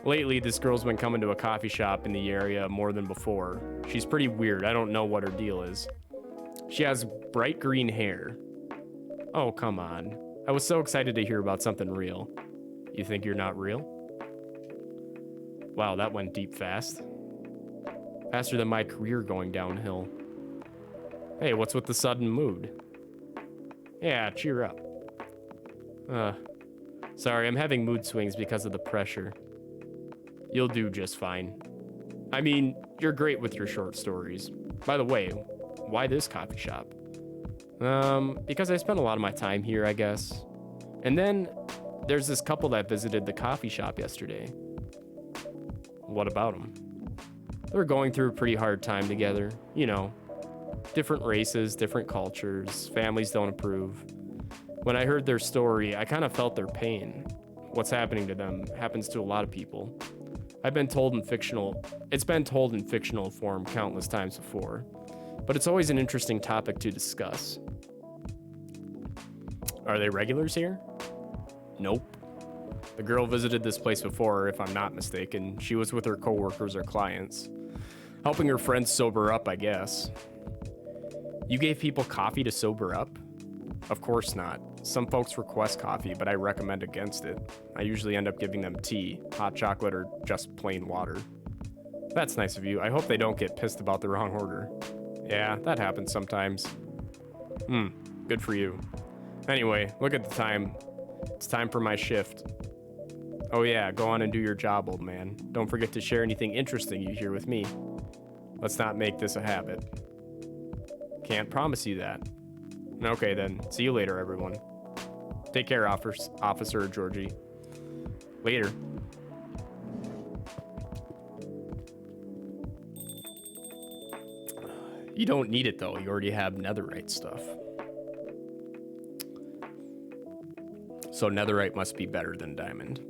Lately, this girl's been coming to a coffee shop in the area more than before. She's pretty weird. I don't know what her deal is. She has bright green hair. Oh, come on. I was so excited to hear about something real. You think you're not real? Wow, that went deep fast. Faster than my career going downhill. Hey, what's with the sudden mood? Yeah, cheer up. Sorry, I'm having mood swings because of the pressure. You'll do just fine. I mean, you're great with your short stories. By the way, why this coffee shop? Because I spent a lot of my time here, I guess. And then there's this couple that visited the coffee shop yesterday. What about them? They're going through a pretty hard time together. You know, different races, different cultures, families don't approve. When I heard their story, I kind of felt their pain. What's happening to them happens to a lot of people. It's been told in fictional form countless times before, but it's always an interesting topic to discuss. Are they regulars here? Nope. The girl visited this place before, if I'm not mistaken. She was with her coworkers or clients, helping her friends sober up, I guess. You gave people coffee to sober up? Of course not. Some folks request coffee, but I recommend against it. I usually end up giving them tea, hot chocolate, or just plain water. That's nice of you. I hope they don't get pissed about the wrong order. Yeah, that happens sometimes. Good for you. Anyway, look at the time. It's time for my shift. Oh yeah, go on and do your job, old man. Don't forget to share anything interesting you hear with me. Let's not make this a habit. Can't promise you that. Okay then, see you later, everyone. Take care, Officer Georgie. Later. You don't need it though, you already have netherite stuff. So netherite must be better than diamond.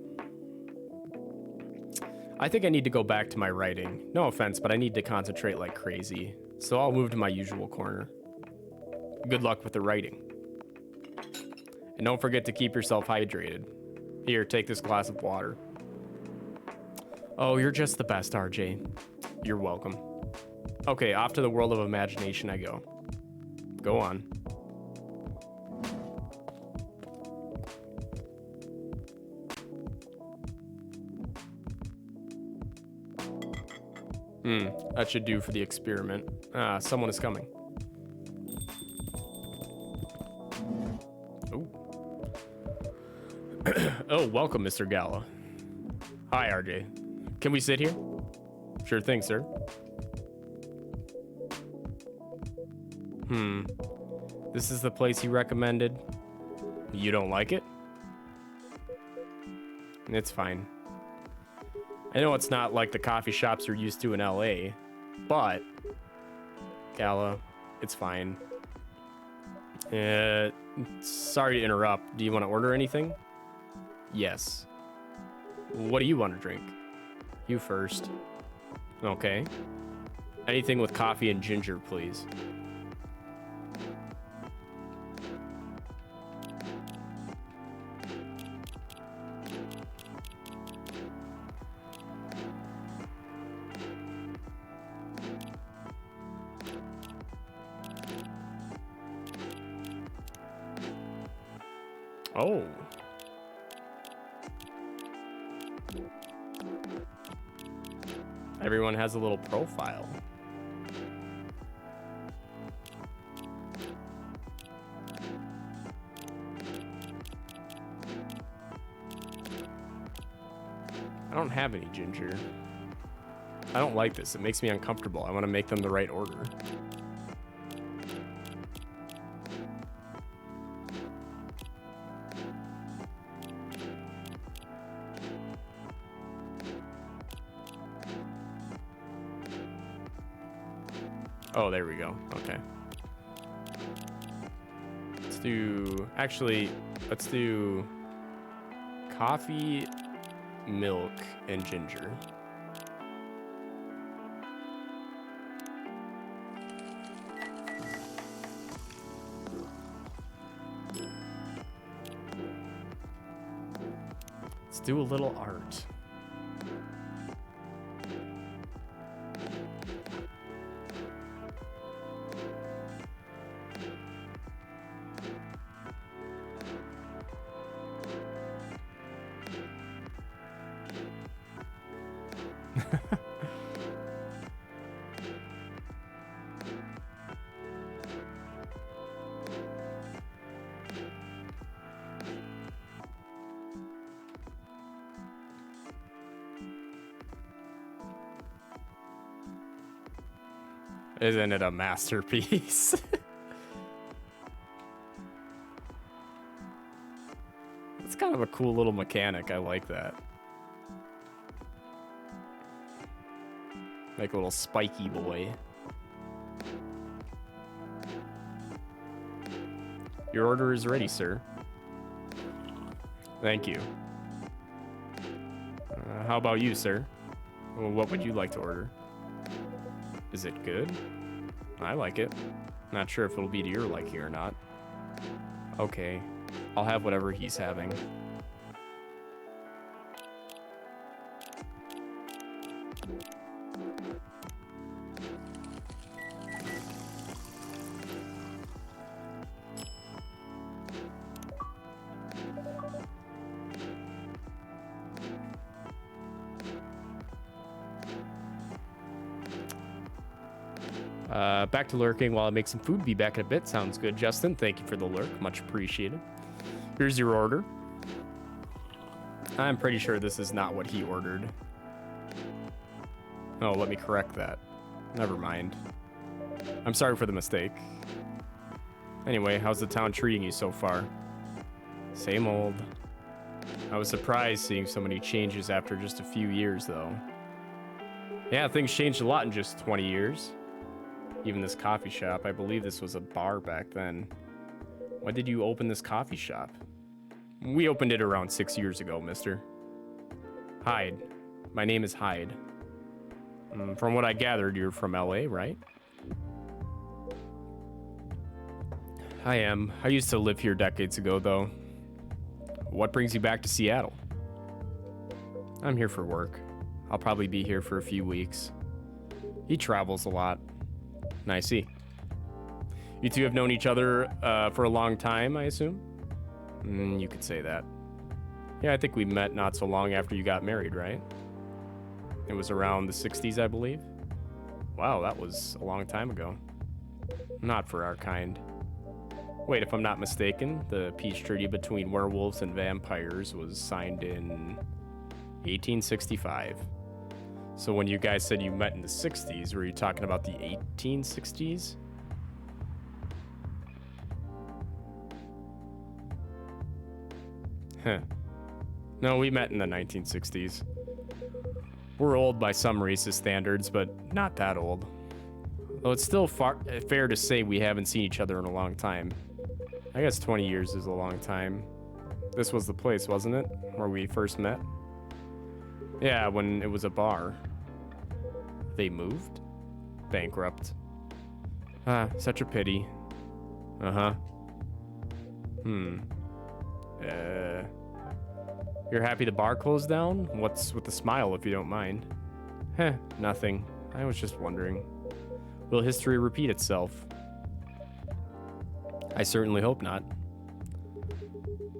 I think I need to go back to my writing. No offense, but I need to concentrate like crazy. So I'll move to my usual corner. Good luck with the writing. And don't forget to keep yourself hydrated. Here, take this glass of water. Oh, you're just the best, RJ. You're welcome. Okay, off to the world of imagination I go. Go on. That should do for the experiment. Ah, someone is coming. Oh, welcome, Mr. Gala. Hi, RJ. Can we sit here? Sure thing, sir. This is the place you recommended. You don't like it? It's fine. I know it's not like the coffee shops you're used to in LA, but Gala, it's fine. Sorry to interrupt. Do you want to order anything? Yes. What do you want to drink? You first. Okay. Anything with coffee and ginger, please. Oh. Everyone has a little profile. I don't have any ginger. I don't like this. It makes me uncomfortable. I want to make them the right order. Oh, there we go. Okay. Let's do coffee, milk, and ginger. Let's do a little art. Isn't it a masterpiece? It's kind of a cool little mechanic. I like that. Like a little spiky boy. Your order is ready, sir. Thank you. How about you, sir? Well, what would you like to order? Is it good? I like it. Not sure if it'll be to your liking or not. Okay. I'll have whatever he's having. Back to lurking while I make some food. Be back in a bit. Sounds good, Justin. Thank you for the lurk. Much appreciated. Here's your order. I'm pretty sure this is not what he ordered. Oh, let me correct that. Never mind. I'm sorry for the mistake. Anyway, how's the town treating you so far? Same old. I was surprised seeing so many changes after just a few years, though. Yeah, things changed a lot in just 20 years. Even this coffee shop. I believe this was a bar back then. When did you open this coffee shop? We opened it around 6 years ago, mister. Hyde. My name is Hyde. From what I gathered, you're from LA, right? I am. I used to live here decades ago, though. What brings you back to Seattle? I'm here for work. I'll probably be here for a few weeks. He travels a lot. I see. You two have known each other for a long time, I assume? You could say that. Yeah, I think we met not so long after you got married, right? It was around the 60s, I believe. Wow, that was a long time ago. Not for our kind. Wait, if I'm not mistaken, the peace treaty between werewolves and vampires was signed in 1865. So when you guys said you met in the 60s, were you talking about the 1860s? Huh. No, we met in the 1960s. We're old by some racist standards, but not that old. Though it's still fair to say we haven't seen each other in a long time. I guess 20 years is a long time. This was the place, wasn't it? Where we first met? Yeah, when it was a bar. They moved? Bankrupt. Ah, such a pity. Uh-huh. You're happy the bar closed down? What's with the smile, if you don't mind? Heh, nothing. I was just wondering. Will history repeat itself? I certainly hope not.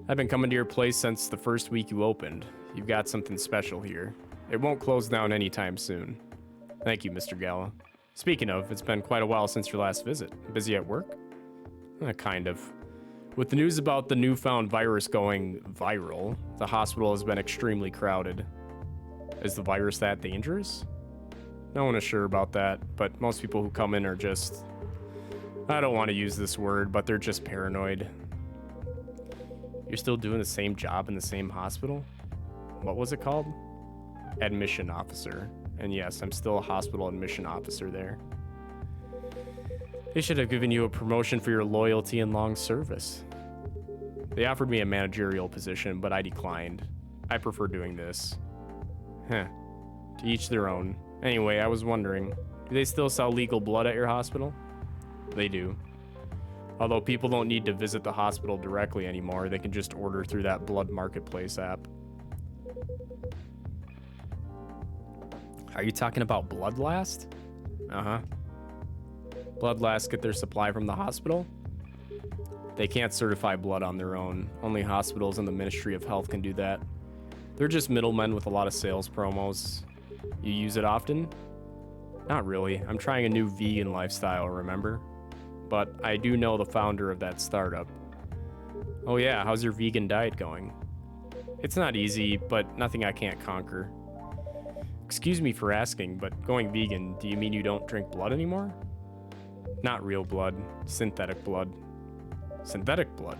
I've been coming to your place since the first week you opened. You've got something special here. It won't close down anytime soon. Thank you, Mr. Gala. Speaking of, it's been quite a while since your last visit. Busy at work? Kind of. With the news about the newfound virus going viral, the hospital has been extremely crowded. Is the virus that dangerous? No one is sure about that, but most people who come in are just... I don't want to use this word, but they're just paranoid. You're still doing the same job in the same hospital? What was it called? Admission officer. And yes, I'm still a hospital admission officer there. They should have given you a promotion for your loyalty and long service. They offered me a managerial position, but I declined. I prefer doing this. Heh. To each their own. Anyway, I was wondering, do they still sell legal blood at your hospital? They do. Although people don't need to visit the hospital directly anymore, they can just order through that blood marketplace app. Are you talking about Bloodlast? Uh-huh. Bloodlast get their supply from the hospital? They can't certify blood on their own. Only hospitals and the Ministry of Health can do that. They're just middlemen with a lot of sales promos. You use it often? Not really. I'm trying a new vegan lifestyle, remember? But I do know the founder of that startup. Oh yeah, how's your vegan diet going? It's not easy, but nothing I can't conquer. Excuse me for asking, but going vegan, do you mean you don't drink blood anymore? Not real blood, synthetic blood. Synthetic blood?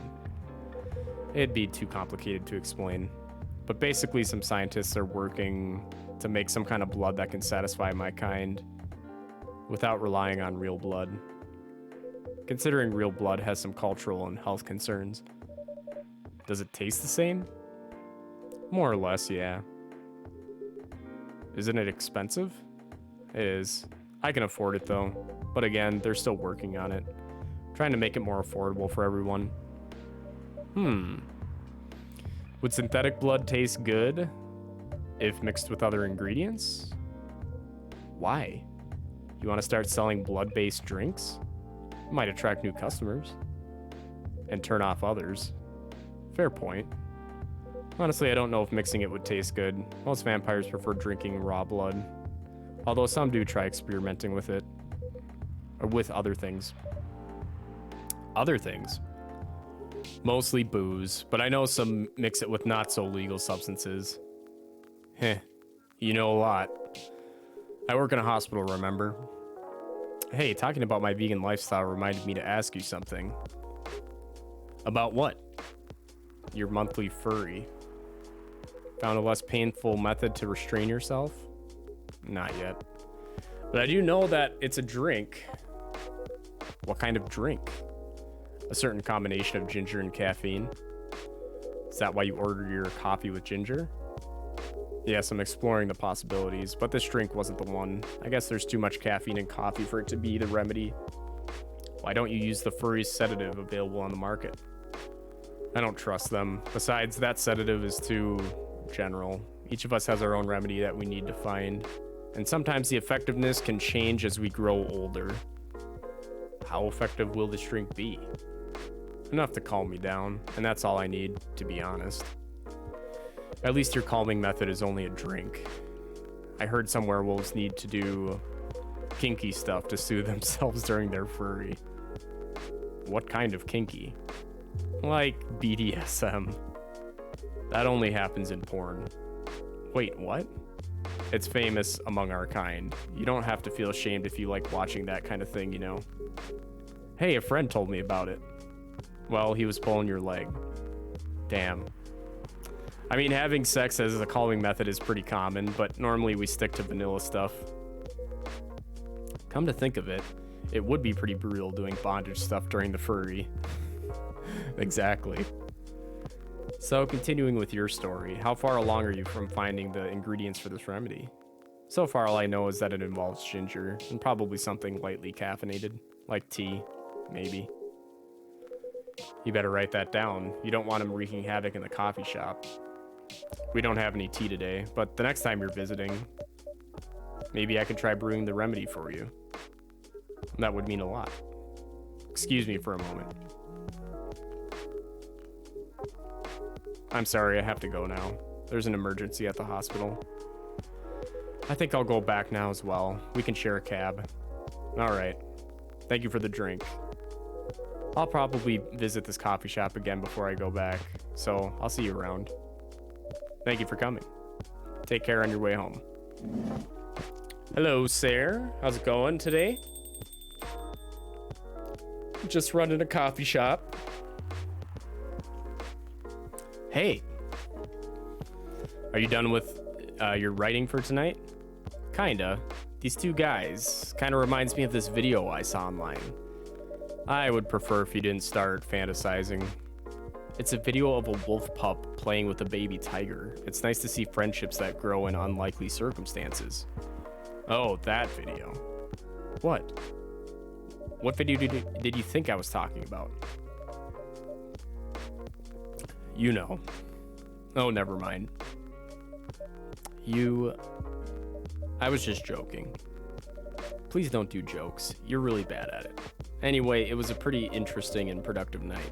It'd be too complicated to explain. But basically some scientists are working to make some kind of blood that can satisfy my kind without relying on real blood. Considering real blood has some cultural and health concerns. Does it taste the same? More or less, yeah. Isn't it expensive? It is. I can afford it though. But again, they're still working on it. Trying to make it more affordable for everyone. Would synthetic blood taste good if mixed with other ingredients? Why? You want to start selling blood-based drinks? Might attract new customers. And turn off others. Fair point. Honestly, I don't know if mixing it would taste good. Most vampires prefer drinking raw blood. Although some do try experimenting with it. Or with other things. Other things? Mostly booze, but I know some mix it with not so legal substances. Heh, you know a lot. I work in a hospital, remember? Hey, talking about my vegan lifestyle reminded me to ask you something. About what? Your monthly furry. Found a less painful method to restrain yourself? Not yet. But I do know that it's a drink. What kind of drink? A certain combination of ginger and caffeine. Is that why you ordered your coffee with ginger? Yes, I'm exploring the possibilities, but this drink wasn't the one. I guess there's too much caffeine in coffee for it to be the remedy. Why don't you use the furry sedative available on the market? I don't trust them. Besides, that sedative is too general. Each of us has our own remedy that we need to find. And sometimes the effectiveness can change as we grow older. How effective will this drink be? Enough to calm me down, and that's all I need, to be honest. At least your calming method is only a drink. I heard some werewolves need to do kinky stuff to soothe themselves during their furry. What kind of kinky? Like BDSM. That only happens in porn. Wait, what? It's famous among our kind. You don't have to feel ashamed if you like watching that kind of thing, you know? Hey, a friend told me about it. Well, he was pulling your leg. Damn. I mean, having sex as a calming method is pretty common, but normally we stick to vanilla stuff. Come to think of it, it would be pretty brutal doing bondage stuff during the furry. Exactly. So, continuing with your story, how far along are you from finding the ingredients for this remedy? So far, all I know is that it involves ginger, and probably something lightly caffeinated, like tea, maybe. You better write that down. You don't want him wreaking havoc in the coffee shop. We don't have any tea today, but the next time you're visiting, maybe I could try brewing the remedy for you. That would mean a lot. Excuse me for a moment. I'm sorry, I have to go now. There's an emergency at the hospital. I think I'll go back now as well. We can share a cab. All right. Thank you for the drink. I'll probably visit this coffee shop again before I go back, so I'll see you around. Thank you for coming. Take Take care on your way home. Hello, sir. How's it going today? Just running a coffee shop. Hey. Are you done with your writing for tonight? Kinda. These two guys kinda reminds me of this video I saw online. I would prefer if you didn't start fantasizing. It's a video of a wolf pup playing with a baby tiger. It's nice to see friendships that grow in unlikely circumstances. Oh, that video. What? What video did you think I was talking about? You know. Oh, never mind. I was just joking. Please don't do jokes. You're really bad at it. Anyway, it was a pretty interesting and productive night.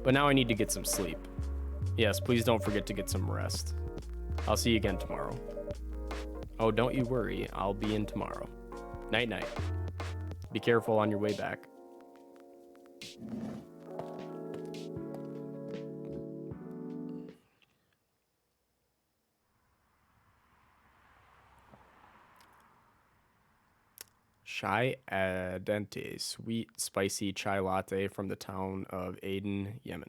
But now I need to get some sleep. Yes, please don't forget to get some rest. I'll see you again tomorrow. Oh, don't you worry. I'll be in tomorrow. Night night. Be careful on your way back. Chai Adente, sweet, spicy chai latte from the town of Aden, Yemen.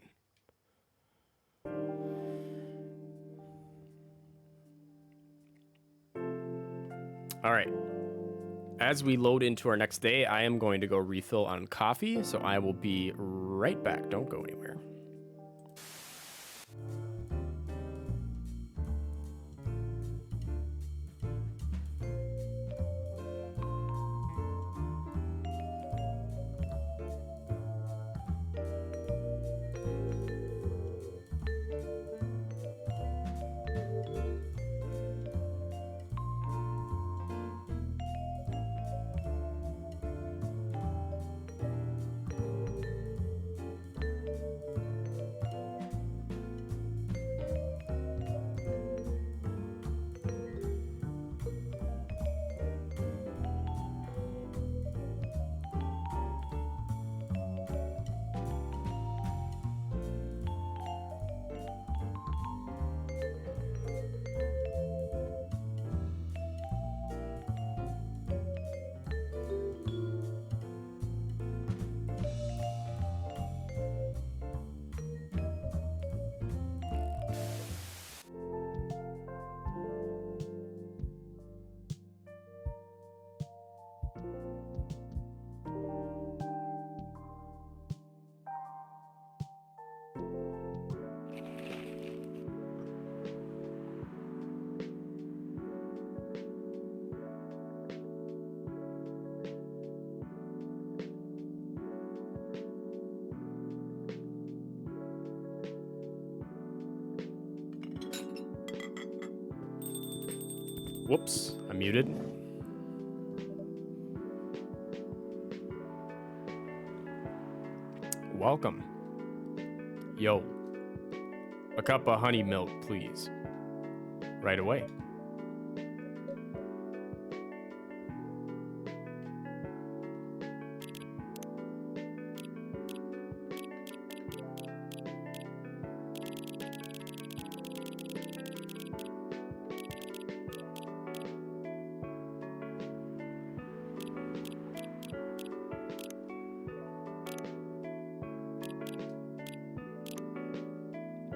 All right. As we load into our next day, I am going to go refill on coffee, so I will be right back. Don't go anywhere. Whoops, I'm muted. Welcome. Yo. A cup of honey milk, please. Right away.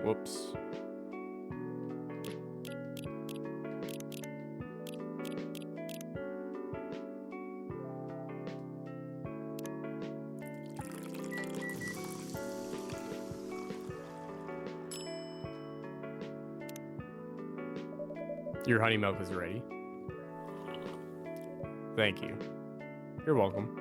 Whoops. Your honey milk is ready. Thank you. You're welcome.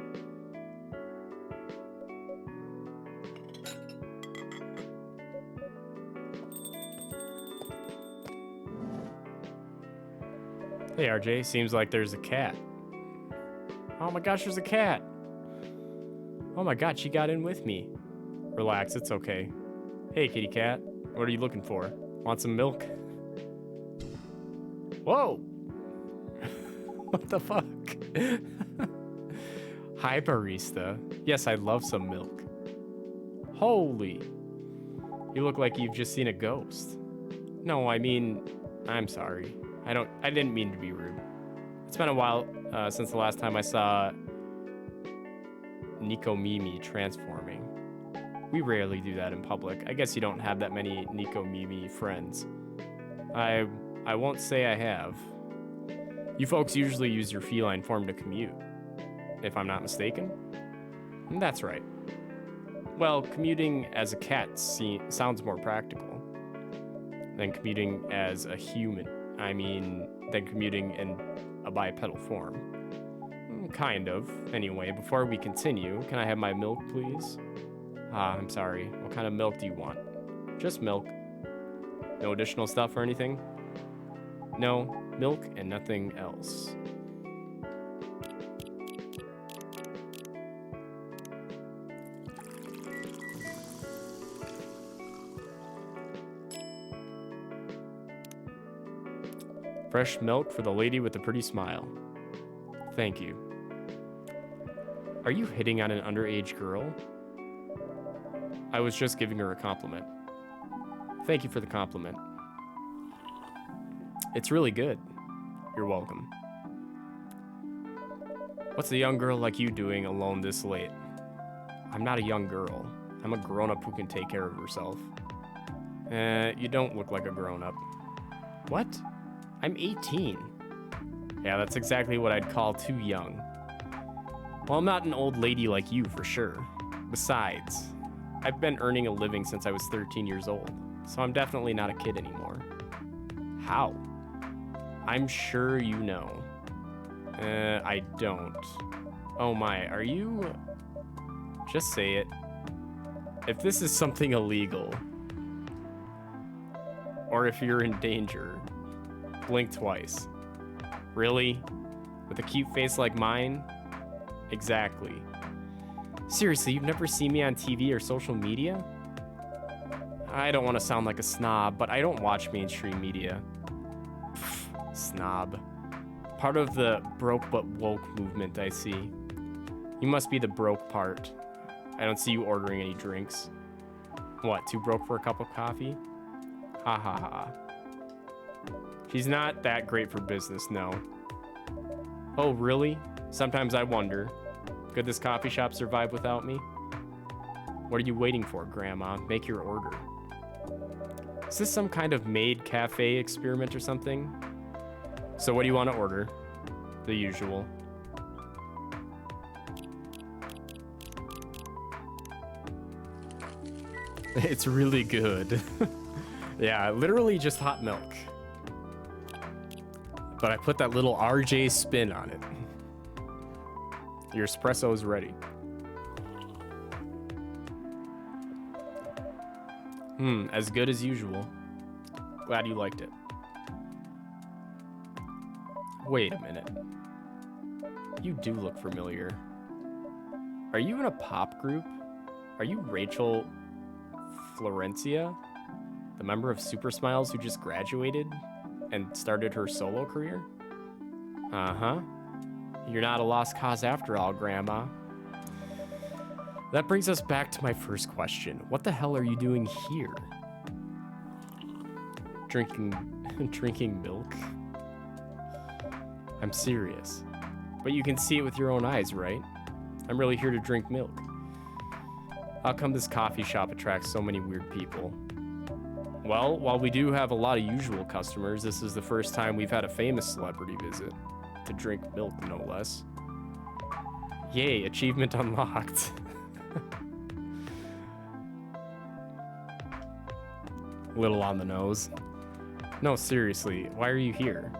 Hey RJ, seems like there's a cat. Oh my gosh, there's a cat. Oh my god, she got in with me. Relax, it's okay. Hey kitty cat, what are you looking for? Want some milk? Whoa! What the fuck? Hi barista. Yes, I'd love some milk. Holy. You look like you've just seen a ghost. No, I mean, I'm sorry. I didn't mean to be rude. It's been a while since the last time I saw Nico Mimi transforming. We rarely do that in public. I guess you don't have that many Nico Mimi friends. I won't say I have. You folks usually use your feline form to commute, if I'm not mistaken. That's right. Well, commuting as a cat sounds more practical than commuting as a human. Than commuting in a bipedal form. Kind of. Anyway, before we continue, can I have my milk, please? I'm sorry. What kind of milk do you want? Just milk. No additional stuff or anything? No, milk and nothing else. Fresh milk for the lady with the pretty smile. Thank you. Are you hitting on an underage girl? I was just giving her a compliment. Thank you for the compliment. It's really good. You're welcome. What's a young girl like you doing alone this late? I'm not a young girl. I'm a grown-up who can take care of herself. You don't look like a grown-up. What? I'm 18. Yeah, that's exactly what I'd call too young. Well, I'm not an old lady like you, for sure. Besides, I've been earning a living since I was 13 years old, so I'm definitely not a kid anymore. How? I'm sure you know. I don't. Oh my, are you... Just say it. If this is something illegal, or if you're in danger, blink twice. Really? With a cute face like mine? Exactly. Seriously, you've never seen me on TV or social media? I don't want to sound like a snob, but I don't watch mainstream media. Pfft, snob. Part of the broke but woke movement, I see. You must be the broke part. I don't see you ordering any drinks. What, too broke for a cup of coffee? Ha ha ha. She's not that great for business, no. Oh, really? Sometimes I wonder. Could this coffee shop survive without me? What are you waiting for, Grandma? Make your order. Is this some kind of maid cafe experiment or something? So what do you want to order? The usual. It's really good. Yeah, literally just hot milk. But I put that little RJ spin on it. Your espresso is ready. As good as usual. Glad you liked it. Wait a minute. You do look familiar. Are you in a pop group? Are you Rachel Florencia? The member of Super Smiles who just graduated and started her solo career? Uh-huh. You're not a lost cause after all, Grandma. That brings us back to my first question. What the hell are you doing here? Drinking milk? I'm serious. But you can see it with your own eyes, right? I'm really here to drink milk. How come this coffee shop attracts so many weird people? Well, while we do have a lot of usual customers, this is the first time we've had a famous celebrity visit. To drink milk, no less. Yay, achievement unlocked. Little on the nose. No, seriously, why are you here?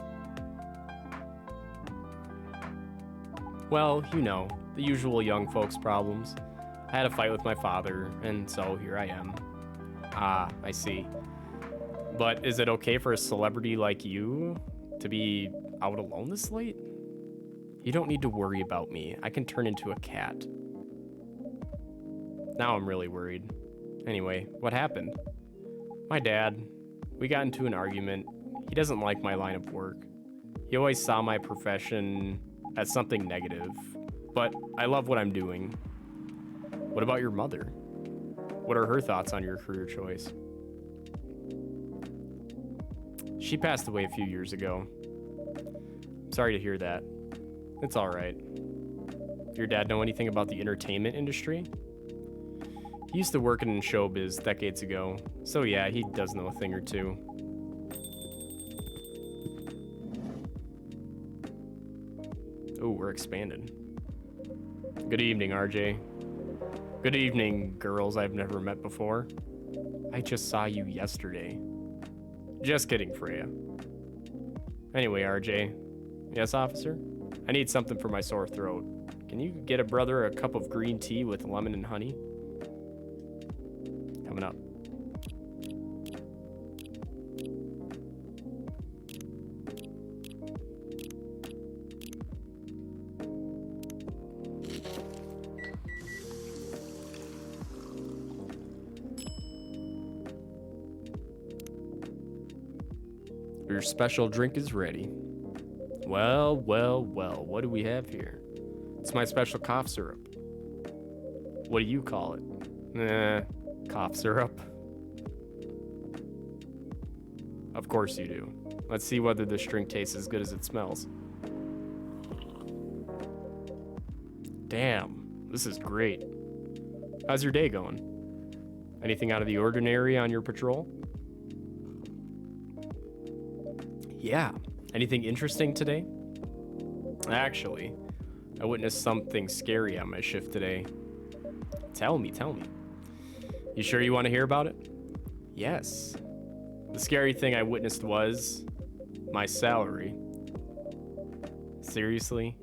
Well, you know, the usual young folks problems. I had a fight with my father, and so here I am. Ah, I see. But is it okay for a celebrity like you to be out alone this late? You don't need to worry about me. I can turn into a cat. Now I'm really worried. Anyway, what happened? My dad. We got into an argument. He doesn't like my line of work. He always saw my profession as something negative. But I love what I'm doing. What about your mother? What are her thoughts on your career choice? She passed away a few years ago. Sorry to hear that. It's alright. Your dad know anything about the entertainment industry? He used to work in showbiz decades ago, so yeah, he does know a thing or two. Ooh, we're expanding. Good evening, RJ. Good evening, girls I've never met before. I just saw you yesterday. Just kidding, Freya. Anyway, RJ. Yes, officer? I need something for my sore throat. Can you get a brother a cup of green tea with lemon and honey? Coming up. Your special drink is ready. Well, well, well, what do we have here? It's my special cough syrup. What do you call it? Cough syrup. Of course you do. Let's see whether this drink tastes as good as it smells. Damn, this is great. How's your day going? Anything out of the ordinary on your patrol? Yeah. Anything interesting today? Actually, I witnessed something scary on my shift today. Tell me. You sure you want to hear about it? Yes. The scary thing I witnessed was my salary. Seriously?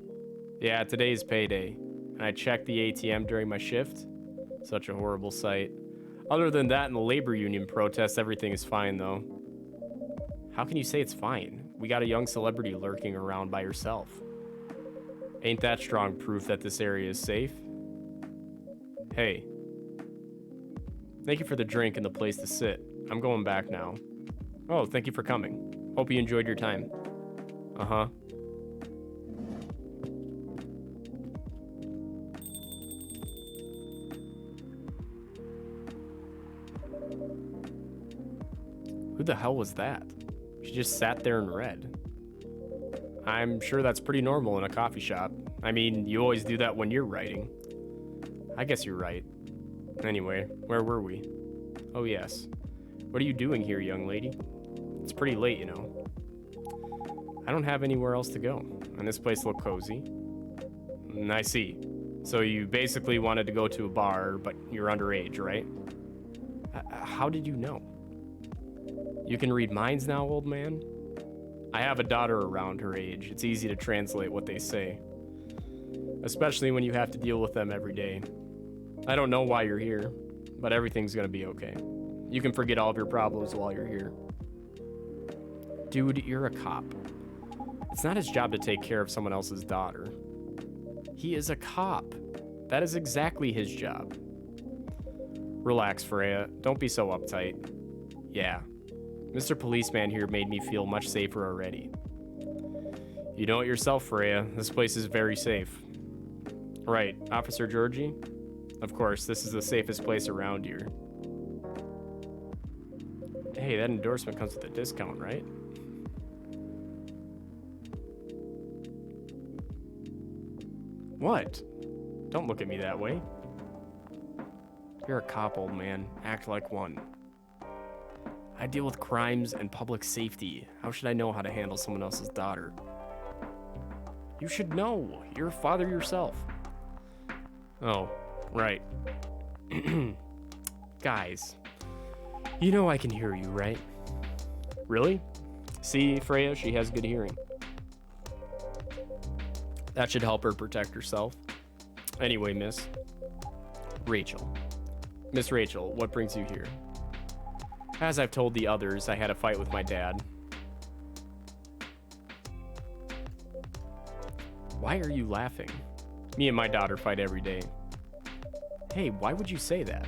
Yeah, today's payday, and I checked the ATM during my shift. Such a horrible sight. Other than that and the labor union protests, everything is fine though. How can you say it's fine? We got a young celebrity lurking around by herself. Ain't that strong proof that this area is safe? Hey. Thank you for the drink and the place to sit. I'm going back now. Oh, thank you for coming. Hope you enjoyed your time. Uh-huh. Who the hell was that? She just sat there and read. I'm sure that's pretty normal in a coffee shop. I mean, you always do that when you're writing. I guess you're right. Anyway, where were we? Oh yes. What are you doing here, young lady? It's pretty late, you know. I don't have anywhere else to go, and this place looked cozy. I see. So you basically wanted to go to a bar, but you're underage, right? How did you know? You can read minds now, old man? I have a daughter around her age. It's easy to translate what they say. Especially when you have to deal with them every day. I don't know why you're here, but everything's gonna be okay. You can forget all of your problems while you're here. Dude, you're a cop. It's not his job to take care of someone else's daughter. He is a cop. That is exactly his job. Relax, Freya. Don't be so uptight. Yeah. Mr. Policeman here made me feel much safer already. You know it yourself, Freya. This place is very safe. Right, Officer Georgie? Of course, this is the safest place around here. Hey, that endorsement comes with a discount, right? What? Don't look at me that way. You're a cop, old man. Act like one. I deal with crimes and public safety. How should I know how to handle someone else's daughter? You should know. You're a father yourself. Oh, right. Guys, you know I can hear you, right? Really? See, Freya, she has good hearing. That should help her protect herself. Anyway, Miss Rachel. Miss Rachel, what brings you here? As I've told the others, I had a fight with my dad. Why are you laughing? Me and my daughter fight every day. Hey, why would you say that?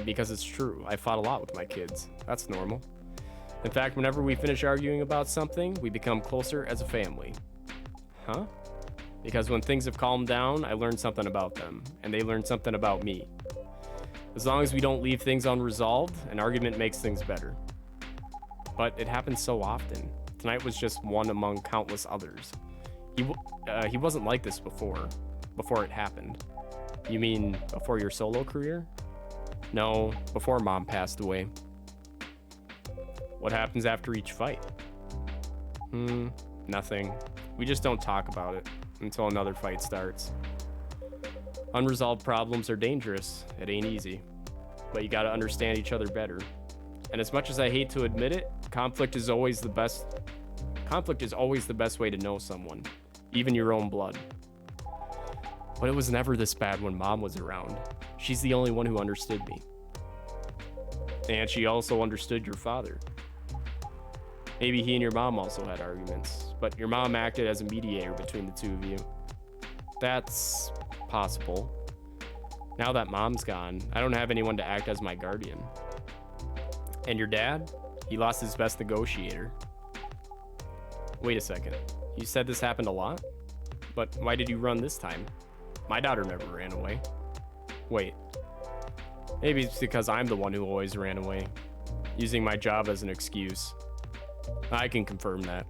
Because it's true. I fought a lot with my kids. That's normal. In fact, whenever we finish arguing about something, we become closer as a family. Huh? Because when things have calmed down, I learn something about them, and they learn something about me. As long as we don't leave things unresolved, an argument makes things better. but it happens so often. Tonight was just one among countless others. He wasn't like this before it happened. You mean before your solo career? No, before Mom passed away. What happens after each fight? Nothing. We just don't talk about it until another fight starts. Unresolved problems are dangerous. It ain't easy. But you gotta understand each other better. And as much as I hate to admit it, conflict is always the best way to know someone, even your own blood. But it was never this bad when Mom was around. She's the only one who understood me. And she also understood your father. Maybe he and your mom also had arguments, but your mom acted as a mediator between the two of you. That's possible. Now that Mom's gone, I don't have anyone to act as my guardian. And your dad? He lost his best negotiator. Wait a second. You said this happened a lot? But why did you run this time? My daughter never ran away. Wait. Maybe it's because I'm the one who always ran away, using my job as an excuse. I can confirm that.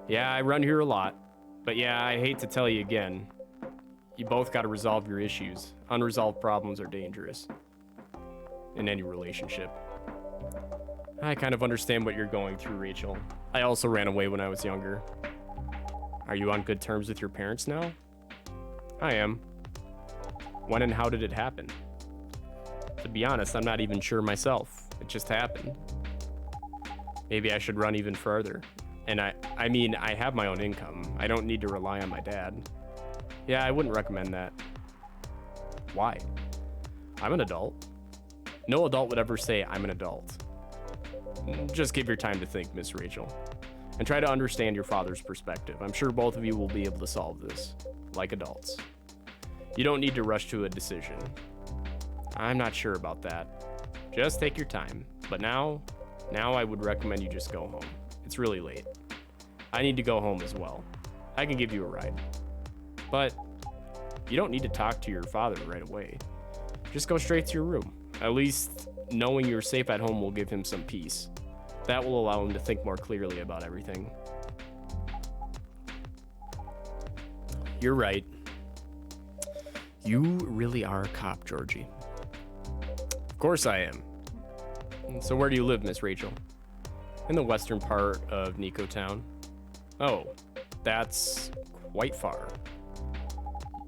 Yeah, I run here a lot. But yeah, I hate to tell you again. You both gotta resolve your issues. Unresolved problems are dangerous. In any relationship. I kind of understand what you're going through, Rachel. I also ran away when I was younger. Are you on good terms with your parents now? I am. When and how did it happen? To be honest, I'm not even sure myself. It just happened. Maybe I should run even further. And I mean, I have my own income. I don't need to rely on my dad. Yeah, I wouldn't recommend that. Why? I'm an adult. No adult would ever say I'm an adult. Just give your time to think, Miss Rachel. And try to understand your father's perspective. I'm sure both of you will be able to solve this, like adults. You don't need to rush to a decision. I'm not sure about that. Just take your time. But now I would recommend you just go home. It's really late. I need to go home as well. I can give you a ride. But you don't need to talk to your father right away. Just go straight to your room. At least knowing you're safe at home will give him some peace. That will allow him to think more clearly about everything. You're right. You really are a cop, Georgie. Of course I am. So where do you live, Miss Rachel? In the western part of Nico Town. Oh, that's quite far.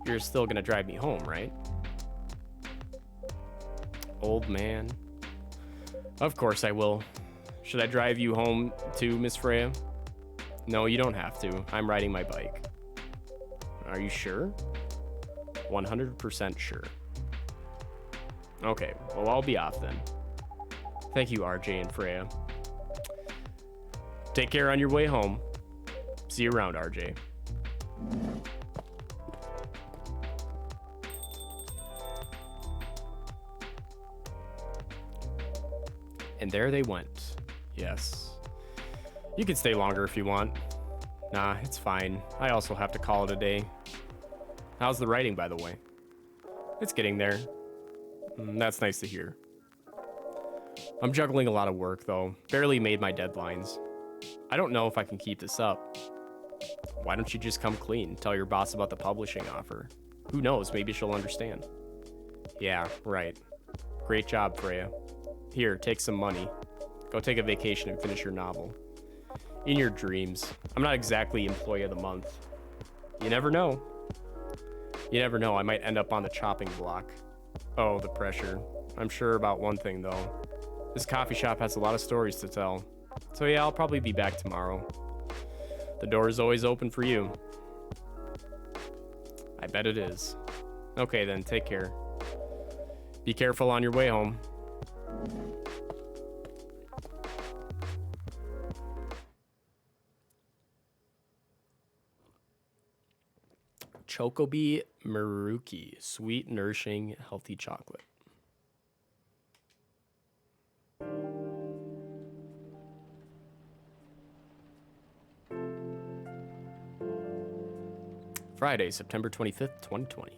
You're still gonna drive me home, right? Old man. Of course I will. Should I drive you home too, Miss Freya? No, you don't have to. I'm riding my bike. Are you sure? 100% sure. Okay, well, I'll be off then. Thank you, RJ and Freya. Take care on your way home. See you around, RJ. And there they went. Yes. You can stay longer if you want. Nah, it's fine. I also have to call it a day. How's the writing, by the way? It's getting there. That's nice to hear. I'm juggling a lot of work, though. Barely made my deadlines. I don't know if I can keep this up. Why don't you just come clean? Tell your boss about the publishing offer. Who knows, maybe she'll understand. Yeah, right. Great job, Freya. Here, take some money. Go take a vacation and finish your novel. In your dreams. I'm not exactly employee of the month. You never know. You never know, I might end up on the chopping block. Oh, the pressure. I'm sure about one thing, though. This coffee shop has a lot of stories to tell. So yeah, I'll probably be back tomorrow. The door is always open for you. I bet it is. Okay then, take care. Be careful on your way home. Chocobi Maruki, sweet, nourishing, healthy chocolate. Friday, September 25th, 2020.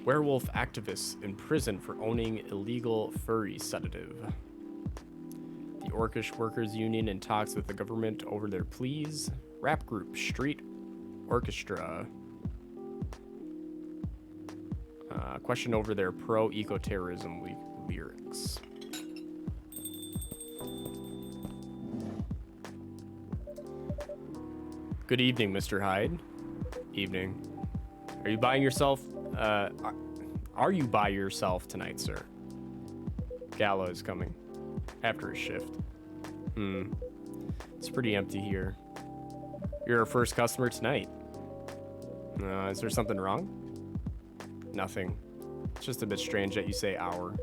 Werewolf activists in prison for owning illegal furry sedative. The Orcish Workers Union in talks with the government over their pleas. Rap group Street Orchestra. Question over their pro-eco-terrorism lyrics. Good evening, Mr. Hyde. Evening. Are you buying yourself? Are you by yourself tonight, sir? Gala is coming after his shift. It's pretty empty here. You're our first customer tonight. Is there something wrong? Nothing. It's just a bit strange that you say our,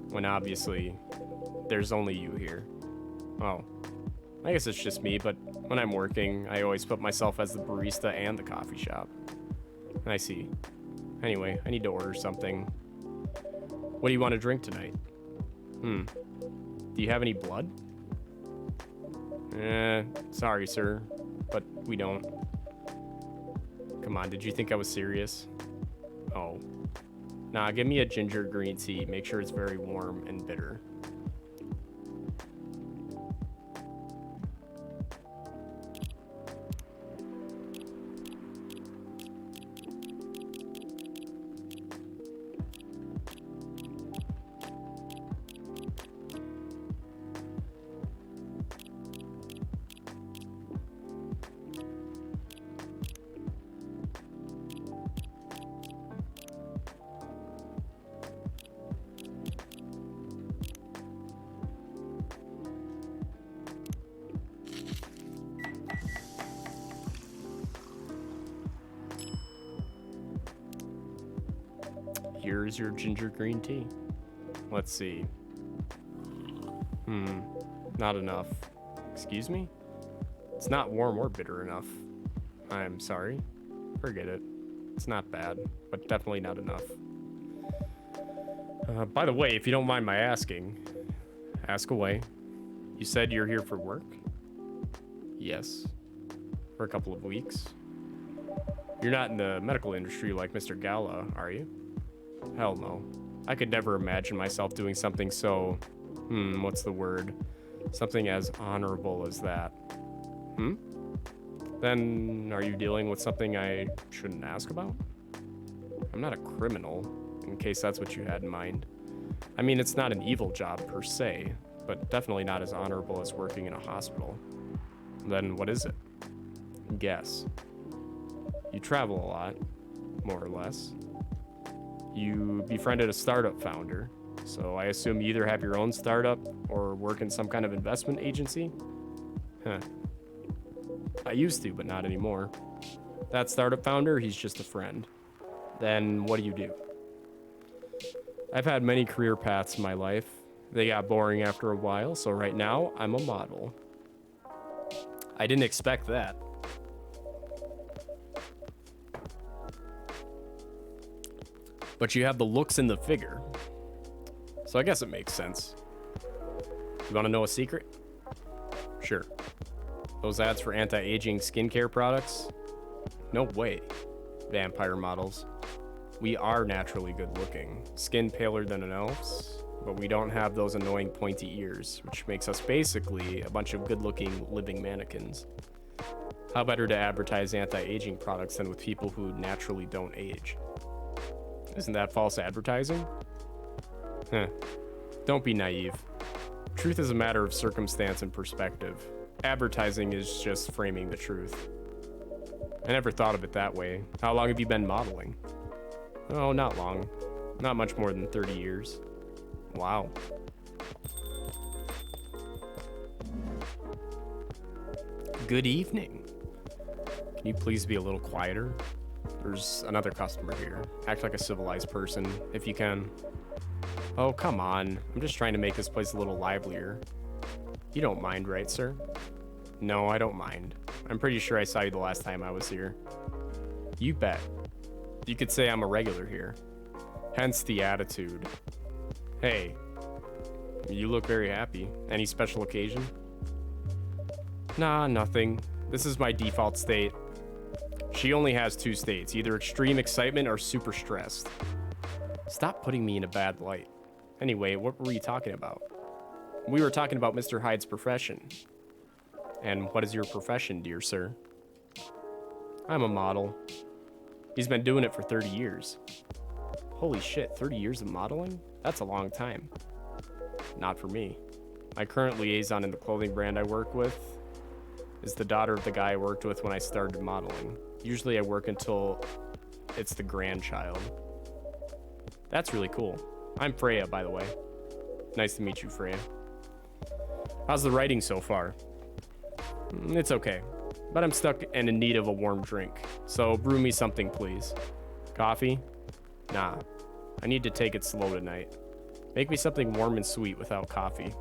when obviously there's only you here. Oh, I guess it's just me, but when I'm working, I always put myself as the barista and the coffee shop. I see. Anyway, I need to order something. What do you want to drink tonight? Do you have any blood? Sorry, sir, but we don't. Come on, did you think I was serious? Oh. Nah, give me a ginger green tea. Make sure it's very warm and bitter. Here's your ginger green tea. Let's see. Not enough. Excuse me? It's not warm or bitter enough. I'm sorry. Forget it. It's not bad, but definitely not enough. By the way, if you don't mind my asking, ask away. You said you're here for work? Yes. For a couple of weeks. You're not in the medical industry like Mr. Gala, are you? Hell no. I could never imagine myself doing something so, what's the word? Something as honorable as that. Then are you dealing with something I shouldn't ask about? I'm not a criminal, in case that's what you had in mind. I mean, it's not an evil job per se, but definitely not as honorable as working in a hospital. Then what is it? Guess. You travel a lot, more or less. You befriended a startup founder, so I assume you either have your own startup or work in some kind of investment agency? Huh. I used to, but not anymore. That startup founder, he's just a friend. Then what do? I've had many career paths in my life. They got boring after a while, so right now, I'm a model. I didn't expect that. But you have the looks and the figure. So I guess it makes sense. You want to know a secret? Sure. Those ads for anti-aging skincare products? No way. Vampire models. We are naturally good looking. Skin paler than an elf's, but we don't have those annoying pointy ears, which makes us basically a bunch of good looking living mannequins. How better to advertise anti-aging products than with people who naturally don't age? Isn't that false advertising? Don't be naive. Truth is a matter of circumstance and perspective. Advertising is just framing the truth. I never thought of it that way. How long have you been modeling? Oh, not long. Not much more than 30 years. Wow. Good evening. Can you please be a little quieter? There's another customer here. Act like a civilized person, if you can. Oh, come on. I'm just trying to make this place a little livelier. You don't mind, right, sir? No, I don't mind. I'm pretty sure I saw you the last time I was here. You bet. You could say I'm a regular here. Hence the attitude. Hey, you look very happy. Any special occasion? Nah, nothing. This is my default state. She only has two states, either extreme excitement or super stressed. Stop putting me in a bad light. Anyway, what were you talking about? We were talking about Mr. Hyde's profession. And what is your profession, dear sir? I'm a model. He's been doing it for 30 years. Holy shit, 30 years of modeling? That's a long time. Not for me. My current liaison in the clothing brand I work with is the daughter of the guy I worked with when I started modeling. Usually I work until it's the grandchild. That's really cool. I'm Freya, by the way. Nice to meet you, Freya. How's the writing so far? It's okay, but I'm stuck and in need of a warm drink. So brew me something, please. Coffee? Nah, I need to take it slow tonight. Make me something warm and sweet without coffee.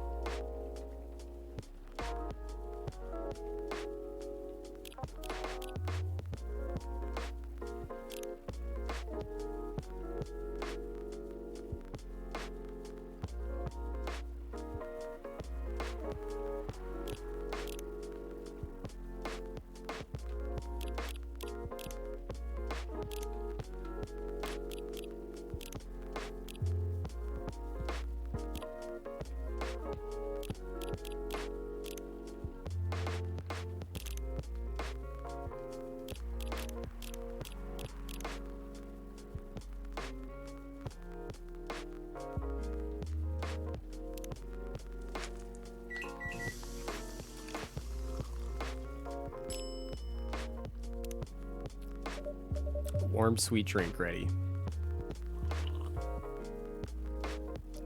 Warm, sweet drink ready.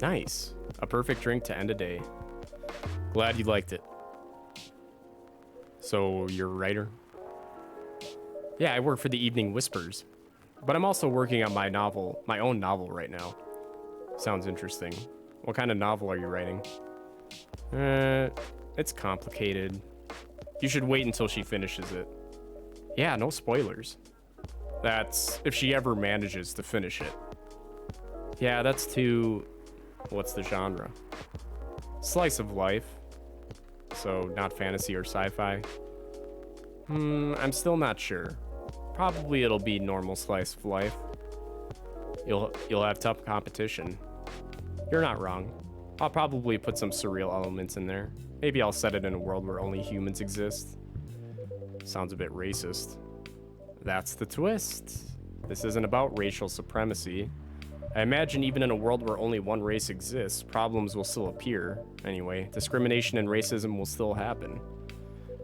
Nice. A perfect drink to end a day. Glad you liked it. So, you're a writer? Yeah, I work for the Evening Whispers. But I'm also working on my own novel right now. Sounds interesting. What kind of novel are you writing? It's complicated. You should wait until she finishes it. Yeah, no spoilers. That's if she ever manages to finish it. Yeah, that's too... What's the genre? Slice of life. So, not fantasy or sci-fi. I'm still not sure. Probably it'll be normal slice of life. You'll have tough competition. You're not wrong. I'll probably put some surreal elements in there. Maybe I'll set it in a world where only humans exist. Sounds a bit racist. That's the twist. This isn't about racial supremacy. I imagine even in a world where only one race exists, problems will still appear. Anyway, discrimination and racism will still happen.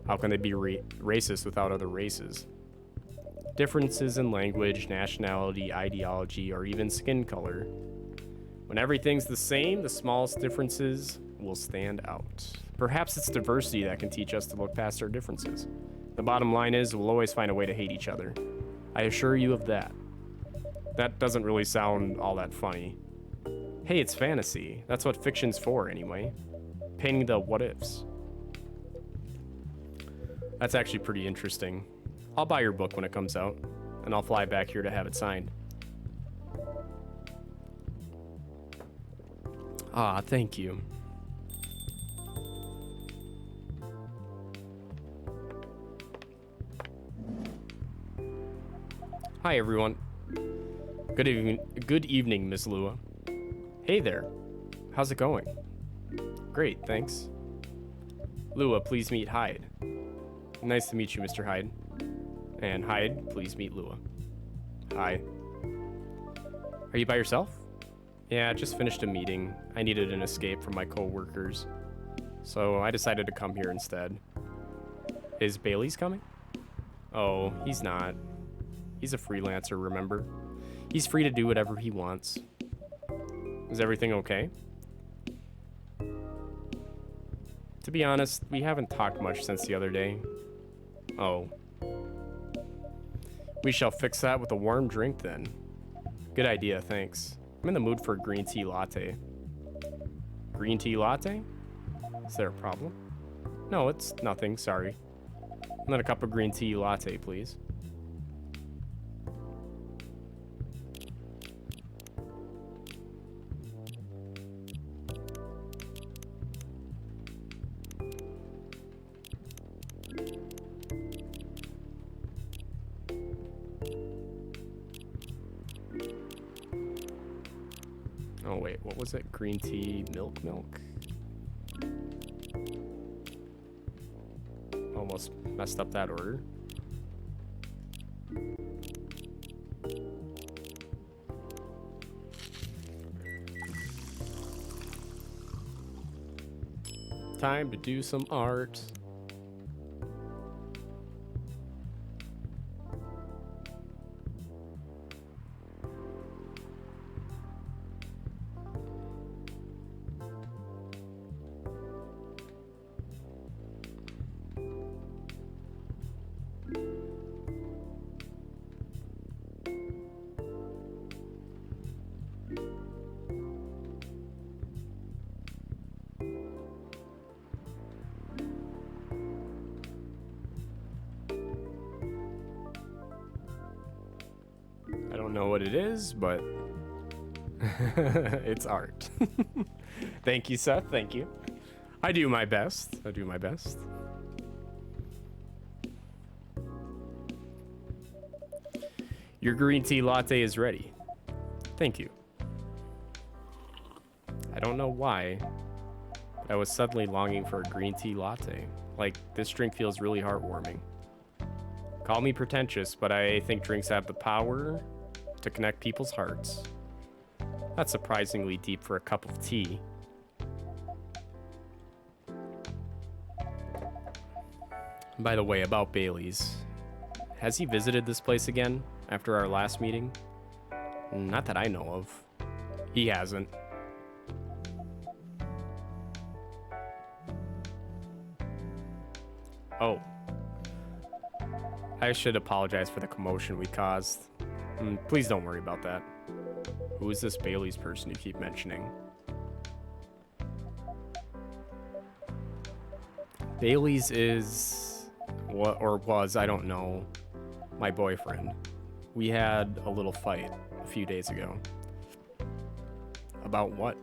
How can they be racist without other races? Differences in language, nationality, ideology, or even skin color. When everything's the same, the smallest differences will stand out. Perhaps it's diversity that can teach us to look past our differences. The bottom line is, we'll always find a way to hate each other. I assure you of that. That doesn't really sound all that funny. Hey, it's fantasy. That's what fiction's for, anyway. Painting the what-ifs. That's actually pretty interesting. I'll buy your book when it comes out, and I'll fly back here to have it signed. Ah, thank you. Hi, everyone. Good evening, Miss Lua. Hey there. How's it going? Great, thanks. Lua, please meet Hyde. Nice to meet you, Mr. Hyde. And Hyde, please meet Lua. Hi. Are you by yourself? Yeah, I just finished a meeting. I needed an escape from my co-workers. So I decided to come here instead. Is Bailey's coming? Oh, he's not. He's a freelancer, remember? He's free to do whatever he wants. Is everything okay? To be honest, we haven't talked much since the other day. Oh. We shall fix that with a warm drink then. Good idea, thanks. I'm in the mood for a green tea latte. Green tea latte? Is there a problem? No, it's nothing, sorry. And then a cup of green tea latte, please. what was it? Green tea, milk. Almost messed up that order. Time to do some art. I don't know what it is, but it's art. Thank you, Seth. Thank you. I do my best. Your green tea latte is ready. Thank you. I don't know why, but I was suddenly longing for a green tea latte. Like, this drink feels really heartwarming. Call me pretentious, but I think drinks have the power to connect people's hearts. That's surprisingly deep for a cup of tea. By the way, about Bailey's. Has he visited this place again after our last meeting? Not that I know of. He hasn't. Oh. I should apologize for the commotion we caused. Please don't worry about that. Who is this Bailey's person you keep mentioning? Bailey's is, what, or was, I don't know, my boyfriend. We had a little fight a few days ago. About what?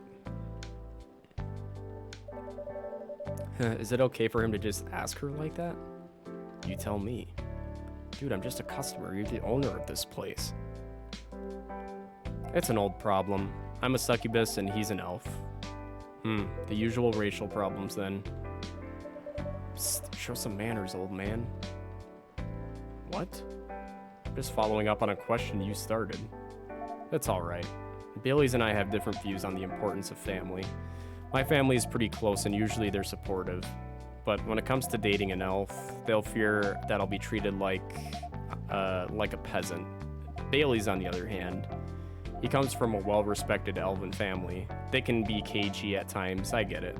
Is it okay for him to just ask her like that? You tell me. Dude, I'm just a customer. You're the owner of this place. It's an old problem. I'm a succubus and he's an elf. The usual racial problems then. Psst, show some manners, old man. What? I'm just following up on a question you started. That's alright. Bailey's and I have different views on the importance of family. My family is pretty close and usually they're supportive. But when it comes to dating an elf, they'll fear that I'll be treated like a peasant. Bailey's, on the other hand, he comes from a well-respected elven family. They can be cagey at times, I get it.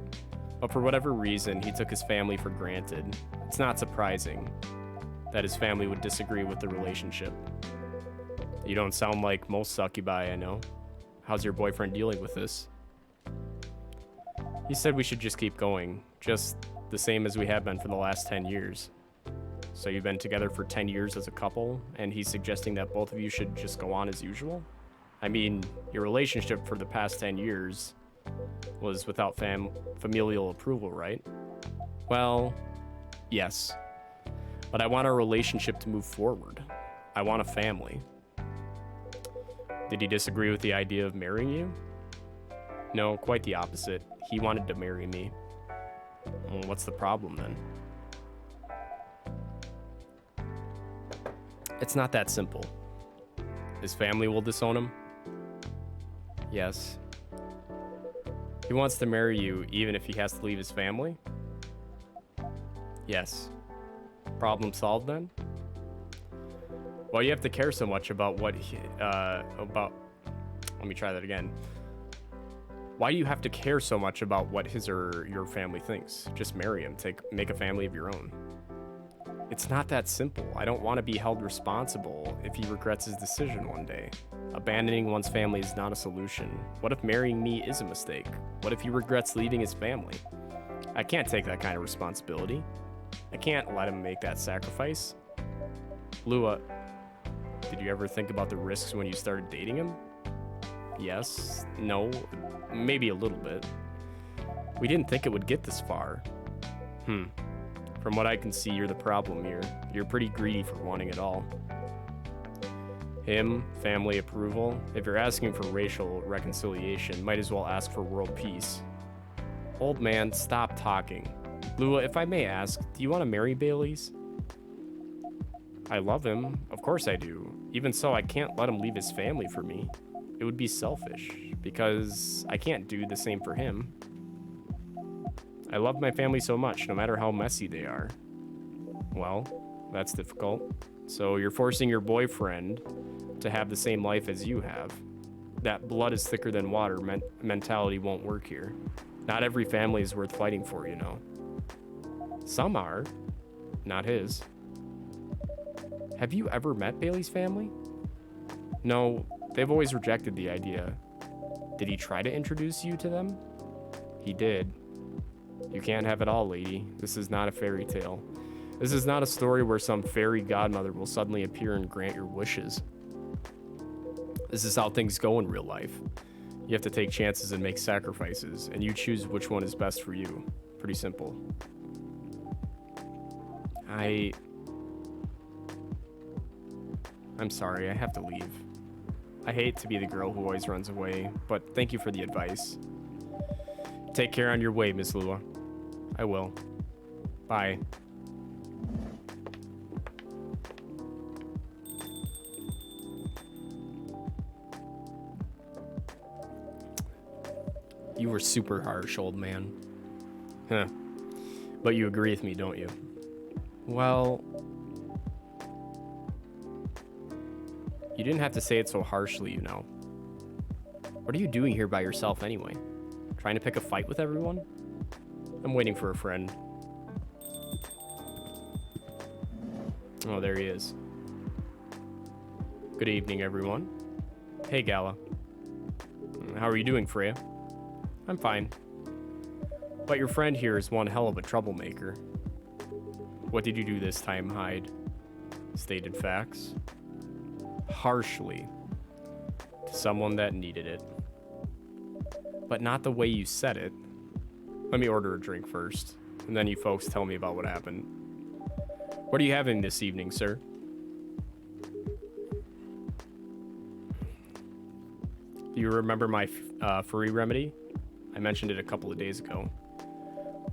But for whatever reason, he took his family for granted. It's not surprising that his family would disagree with the relationship. You don't sound like most succubi I know. How's your boyfriend dealing with this? He said we should just keep going, just the same as we have been for the last 10 years. So you've been together for 10 years as a couple, and he's suggesting that both of you should just go on as usual? I mean, your relationship for the past 10 years was without familial approval, right? Well, yes. But I want our relationship to move forward. I want a family. Did he disagree with the idea of marrying you? No, quite the opposite. He wanted to marry me. Well, what's the problem then? It's not that simple. His family will disown him? Yes. He wants to marry you even if he has to leave his family? Yes. Problem solved then? Well, you have to care so much about what let me try that again. Why do you have to care so much about what his or your family thinks? Just marry him, make a family of your own. It's not that simple. I don't want to be held responsible if he regrets his decision one day. Abandoning one's family is not a solution. What if marrying me is a mistake? What if he regrets leaving his family? I can't take that kind of responsibility. I can't let him make that sacrifice. Lua, did you ever think about the risks when you started dating him? Yes, no, maybe a little bit. We didn't think it would get this far. From what I can see, you're the problem here. You're pretty greedy for wanting it all. Him, family approval. If you're asking for racial reconciliation, might as well ask for world peace. Old man, stop talking. Lua, if I may ask, do you want to marry Bailey's? I love him. Of course I do. Even so, I can't let him leave his family for me. It would be selfish, because I can't do the same for him. I love my family so much, no matter how messy they are. Well, that's difficult. So you're forcing your boyfriend to have the same life as you have. That blood is thicker than water mentality won't work here. Not every family is worth fighting for, you know. Some are, not his. Have you ever met Bailey's family? No, they've always rejected the idea. Did he try to introduce you to them? He did. You can't have it all, lady. This is not a fairy tale. This is not a story where some fairy godmother will suddenly appear and grant your wishes. This is how things go in real life. You have to take chances and make sacrifices, and you choose which one is best for you. Pretty simple. I'm sorry, I have to leave. I hate to be the girl who always runs away, but thank you for the advice. Take care on your way, Miss Lua. I will. Bye. You were super harsh, old man. Huh. But you agree with me, don't you? Well... You didn't have to say it so harshly, you know. What are you doing here by yourself anyway? Trying to pick a fight with everyone? I'm waiting for a friend. Oh, there he is. Good evening, everyone. Hey, Gala. How are you doing, Freya? I'm fine. But your friend here is one hell of a troublemaker. What did you do this time, Hyde? Stated facts. Harshly. To someone that needed it. But not the way you said it. Let me order a drink first, and then you folks tell me about what happened. What are you having this evening, sir? Do you remember my furry remedy? I mentioned it a couple of days ago.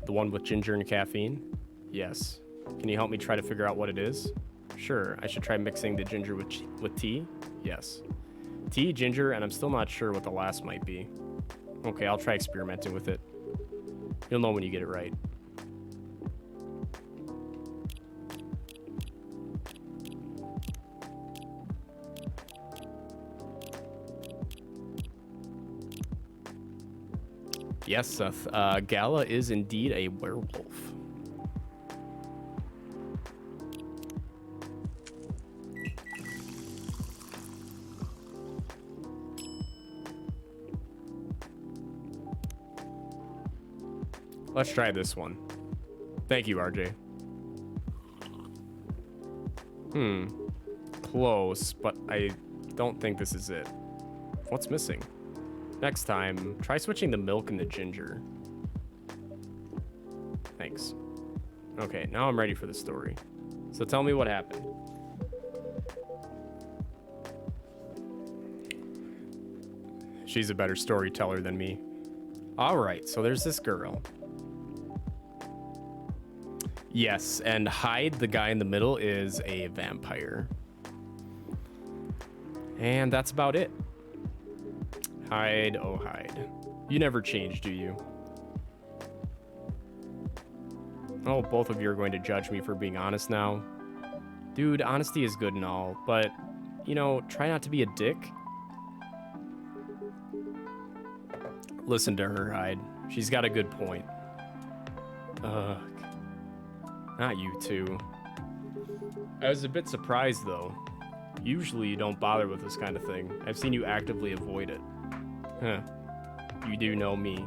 The one with ginger and caffeine? Yes. Can you help me try to figure out what it is? Sure, I should try mixing the ginger with tea? Yes. Tea, ginger, and I'm still not sure what the last might be. Okay, I'll try experimenting with it. You'll know when you get it right. Yes, Seth. Gala is indeed a werewolf. Let's try this one. Thank you, RJ. Close, but I don't think this is it. What's missing? Next time, try switching the milk and the ginger. Thanks. Okay, now I'm ready for the story. So tell me what happened. She's a better storyteller than me. Alright, so there's this girl. Yes, and Hyde, the guy in the middle, is a vampire. And that's about it. Hyde, oh Hyde. You never change, do you? Oh, both of you are going to judge me for being honest now. Dude, honesty is good and all, but, you know, try not to be a dick. Listen to her, Hyde. She's got a good point. Ugh. Not you two. I was a bit surprised, though. Usually you don't bother with this kind of thing. I've seen you actively avoid it. Huh. You do know me.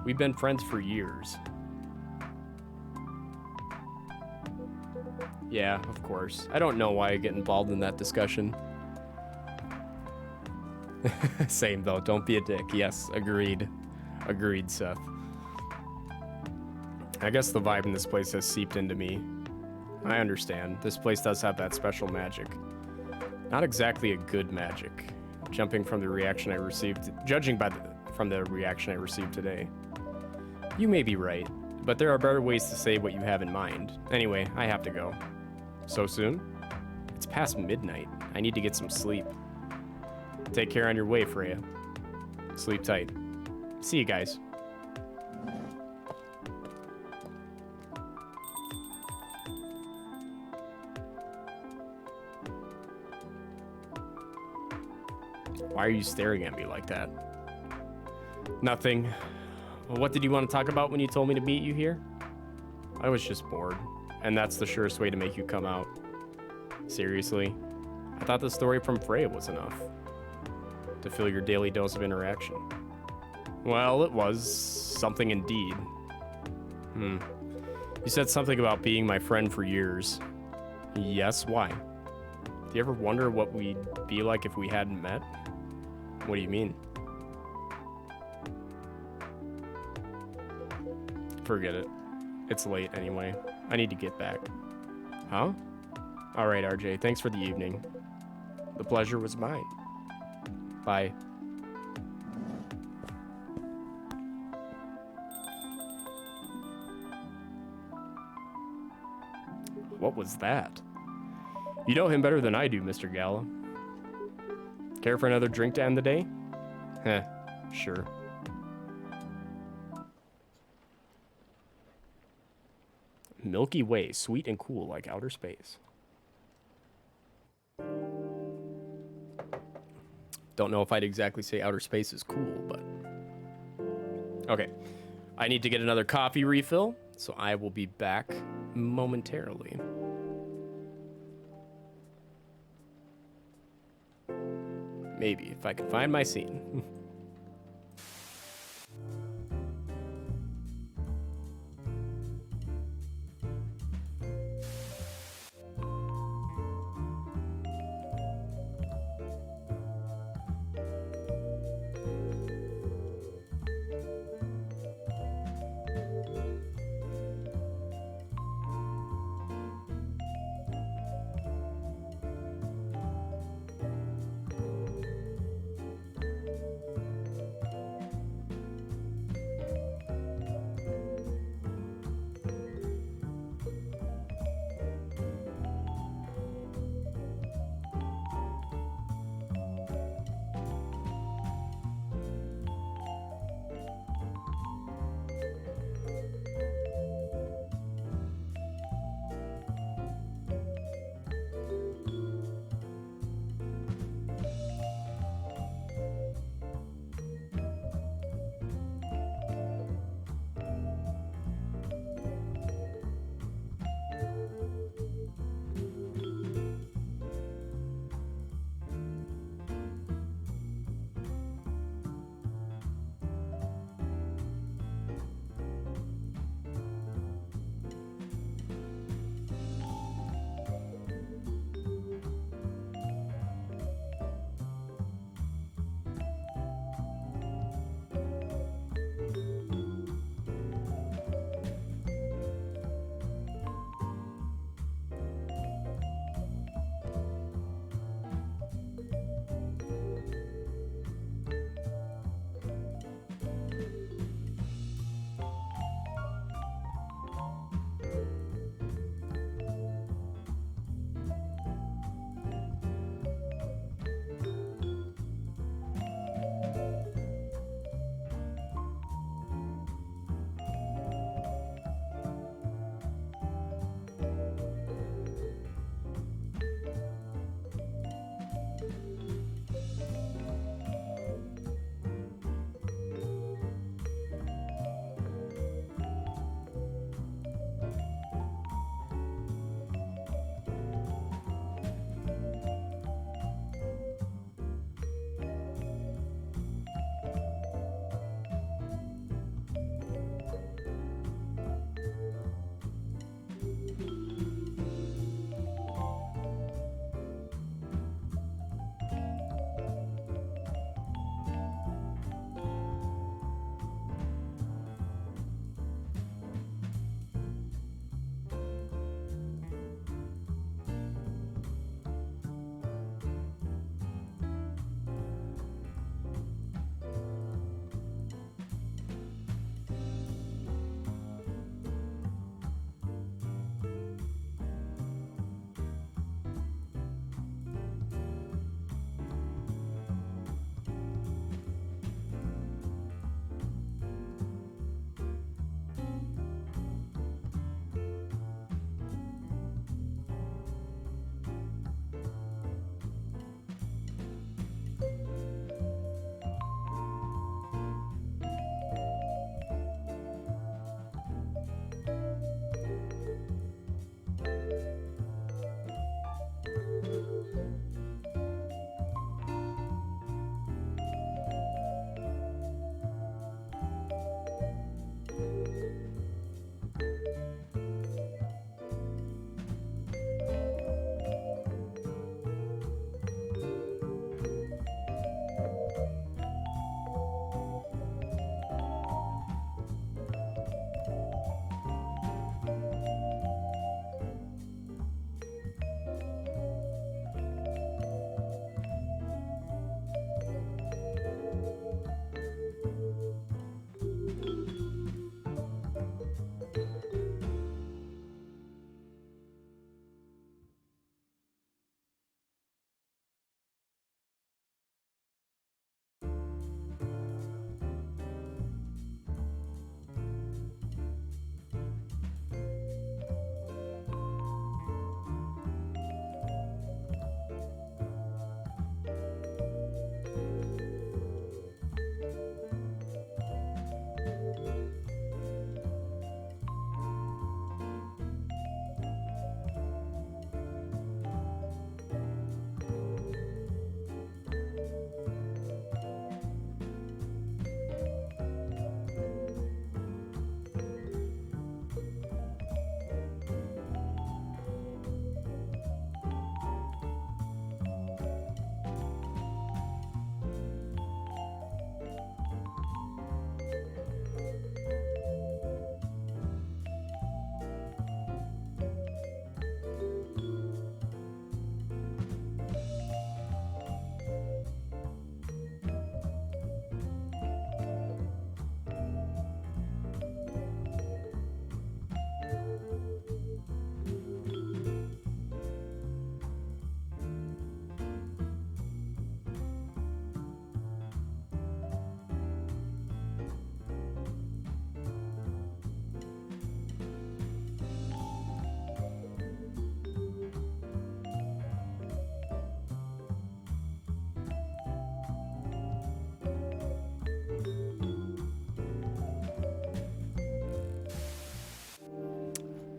We've been friends for years. Yeah, of course. I don't know why I get involved in that discussion. Same, though. Don't be a dick. Yes, agreed. Agreed, Seth. I guess the vibe in this place has seeped into me. I understand. This place does have that special magic. Not exactly a good magic. Jumping from the reaction I received, judging from the reaction I received today. You may be right, but there are better ways to say what you have in mind. Anyway, I have to go. So soon? It's past midnight. I need to get some sleep. Take care on your way, Freya. Sleep tight. See you guys. Why are you staring at me like that? Nothing. Well, what did you want to talk about when you told me to meet you here? I was just bored, and that's the surest way to make you come out. Seriously? I thought the story from Freya was enough to fill your daily dose of interaction. Well, it was something indeed. You said something about being my friend for years. Yes, why? Do you ever wonder what we'd be like if we hadn't met? What do you mean? Forget it. It's late anyway. I need to get back. Huh? Alright, RJ, thanks for the evening. The pleasure was mine. Bye. What was that? You know him better than I do, Mr. Gala. Care for another drink to end the day? Heh, sure. Milky Way, sweet and cool like outer space. Don't know if I'd exactly say outer space is cool, but... Okay. I need to get another coffee refill, so I will be back momentarily. Maybe, if I can find my scene.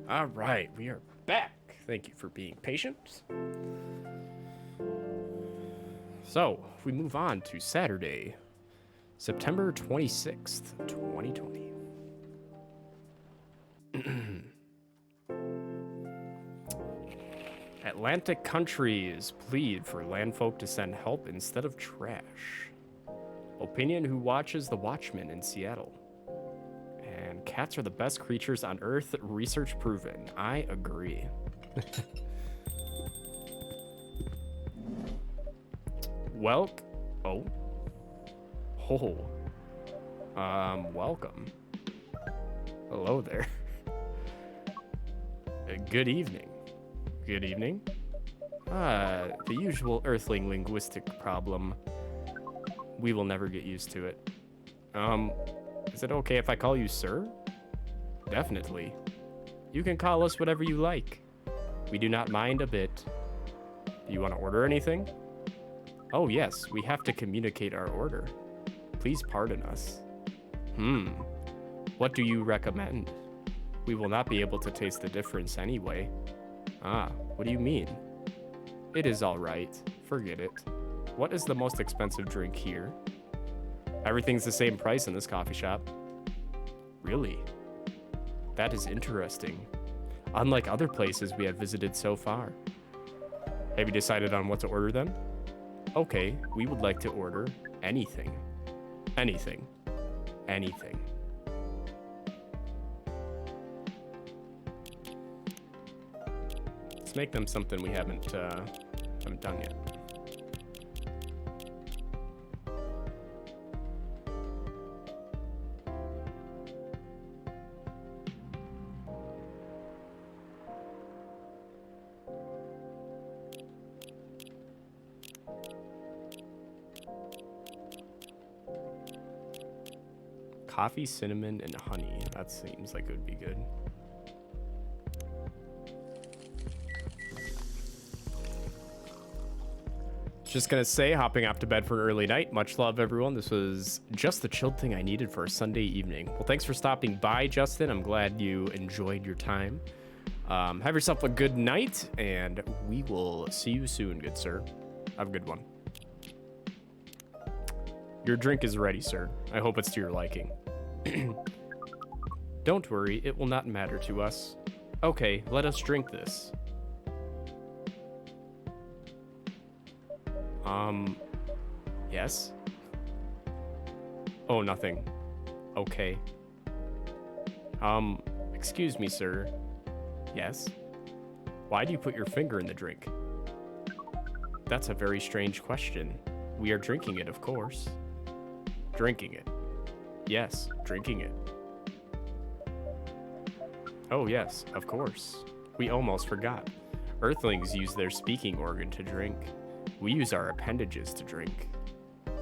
All right, we are back. Thank you for being patient. So, if we move on to Saturday, September 26th, 2020. Atlantic countries plead for landfolk to send help instead of trash. Opinion who watches The Watchmen in Seattle. And cats are the best creatures on Earth, research proven. I agree. Welcome. Hello there. Good evening. Good evening. The usual Earthling linguistic problem. We will never get used to it. Is it okay if I call you sir? Definitely. You can call us whatever you like. We do not mind a bit. Do you want to order anything? Oh yes, we have to communicate our order. Please pardon us. What do you recommend? We will not be able to taste the difference anyway. Ah, what do you mean? It is all right. Forget it. What is the most expensive drink here? Everything's the same price in this coffee shop. Really? That is interesting. Unlike other places we have visited so far. Have you decided on what to order then? Okay, we would like to order anything. Anything. Anything. Let's make them something we haven't done yet. Coffee, cinnamon, and honey. That seems like it would be good. Just gonna say, hopping off to bed for an early night. Much love, everyone. This was just the chilled thing I needed for a Sunday evening. Well, thanks for stopping by, Justin. I'm glad you enjoyed your time. Have yourself a good night, and we will see you soon, good sir. Have a good one. Your drink is ready, sir. I hope it's to your liking. Don't worry, it will not matter to us. Okay, let us drink this. Yes? Oh, nothing. Okay. Excuse me, sir. Yes? Why do you put your finger in the drink? That's a very strange question. We are drinking it, of course. Drinking it. Yes, drinking it. Oh yes, of course. We almost forgot. Earthlings use their speaking organ to drink. We use our appendages to drink.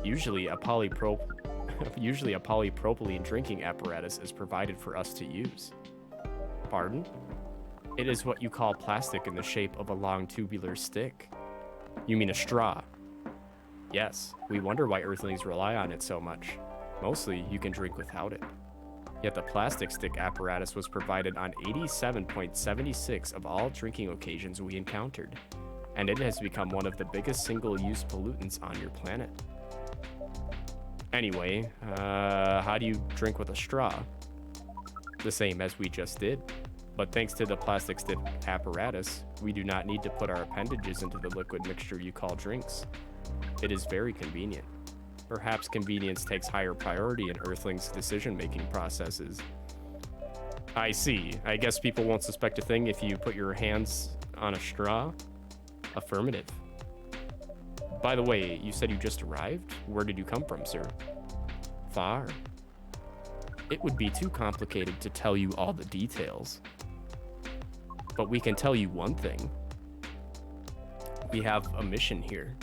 Usually a polypropylene drinking apparatus is provided for us to use. Pardon? It is what you call plastic in the shape of a long tubular stick. You mean a straw? Yes, we wonder why Earthlings rely on it so much. Mostly, you can drink without it. Yet the plastic stick apparatus was provided on 87.76 of all drinking occasions we encountered, and it has become one of the biggest single-use pollutants on your planet. Anyway, how do you drink with a straw? The same as we just did. But thanks to the plastic stick apparatus, we do not need to put our appendages into the liquid mixture you call drinks. It is very convenient. Perhaps convenience takes higher priority in Earthlings' decision-making processes. I see. I guess people won't suspect a thing if you put your hands on a straw? Affirmative. By the way, you said you just arrived? Where did you come from, sir? Far. It would be too complicated to tell you all the details. But we can tell you one thing. We have a mission here.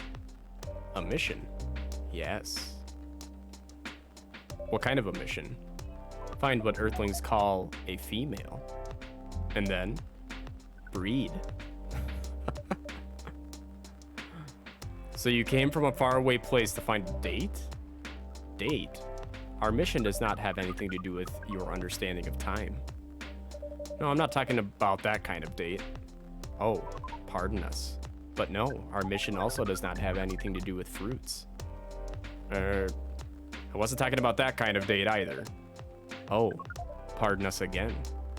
A mission? Yes. What kind of a mission? Find what Earthlings call a female. And then, breed. So you came from a faraway place to find a date? Date? Our mission does not have anything to do with your understanding of time. No, I'm not talking about that kind of date. Oh, pardon us. But no, our mission also does not have anything to do with fruits. I wasn't talking about that kind of date either. Oh, pardon us again.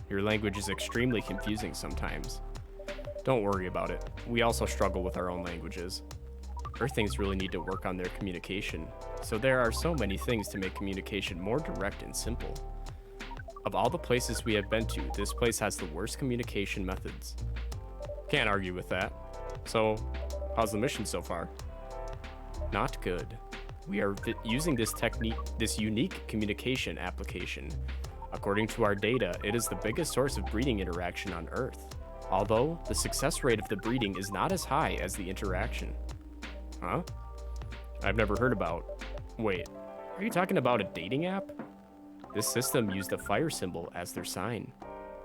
Your language is extremely confusing sometimes. Don't worry about it. We also struggle with our own languages. Earthlings really need to work on their communication, so there are so many things to make communication more direct and simple. Of all the places we have been to, this place has the worst communication methods. Can't argue with that. So, how's the mission so far? Not good. We are using this unique communication application. According to our data, it is the biggest source of breeding interaction on Earth. Although, the success rate of the breeding is not as high as the interaction. Huh? I've never heard about... Wait, are you talking about a dating app? This system used a fire symbol as their sign.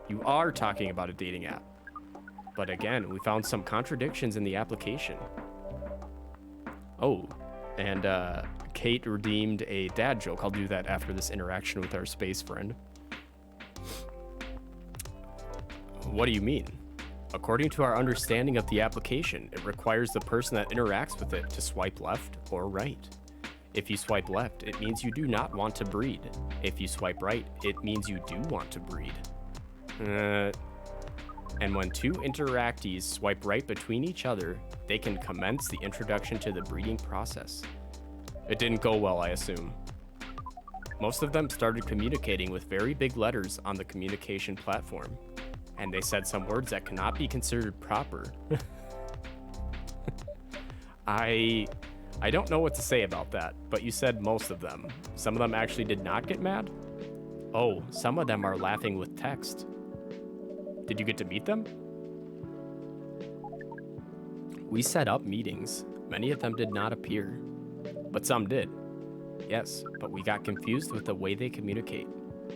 You are talking about a dating app. But again, we found some contradictions in the application. Oh, and Kate redeemed a dad joke. I'll do that after this interaction with our space friend. What do you mean? According to our understanding of the application, it requires the person that interacts with it to swipe left or right. If you swipe left, it means you do not want to breed. If you swipe right, it means you do want to breed. And when two interactees swipe right between each other, they can commence the introduction to the breeding process. It didn't go well, I assume. Most of them started communicating with very big letters on the communication platform, and they said some words that cannot be considered proper. I don't know what to say about that, but you said most of them. Some of them actually did not get mad? Oh, some of them are laughing with text. Did you get to meet them? We set up meetings. Many of them did not appear, but some did. Yes, but we got confused with the way they communicate.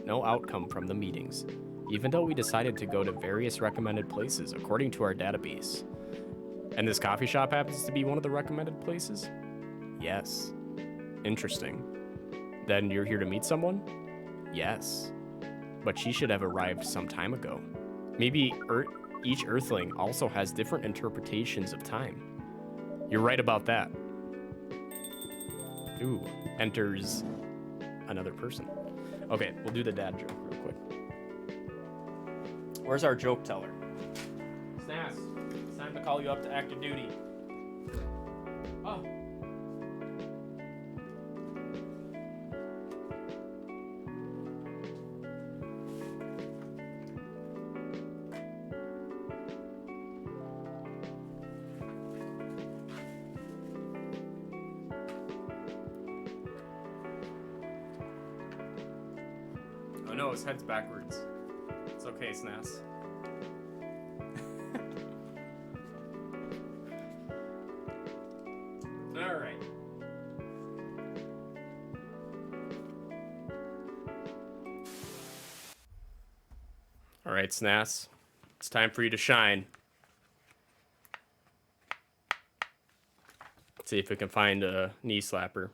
No outcome from the meetings, even though we decided to go to various recommended places according to our database. And this coffee shop happens to be one of the recommended places? Yes. Interesting. Then you're here to meet someone? Yes. But she should have arrived some time ago. Maybe each Earthling also has different interpretations of time. You're right about that. Ooh, enters another person. Okay, we'll do the dad joke real quick. Where's our joke teller? Snas, it's time to call you up to active duty. Oh. Oh no, his head's backwards. It's okay, Snas. Alright. Alright, Snas. It's time for you to shine. Let's see if we can find a knee slapper.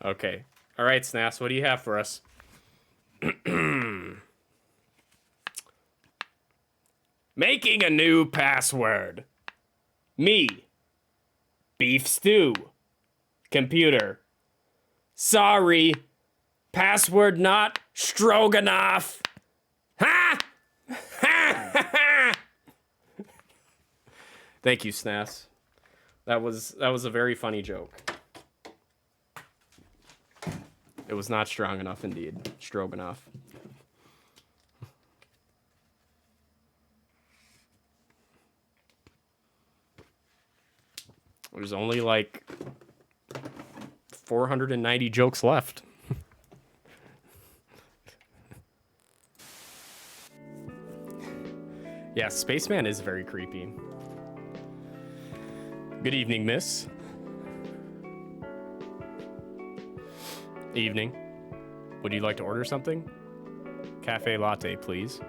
Okay. All right, Snas, what do you have for us? Making a new password. Me. Beef stew. Computer. Sorry. Password not stroganoff. Ha! Ha! Ha! Thank you, Snas. That was a very funny joke. It was not strong enough, indeed. Stroganoff. There's only like 490 jokes left. Yeah, Spaceman is very creepy. Good evening, miss. Evening. Would you like to order something? Cafe latte, please.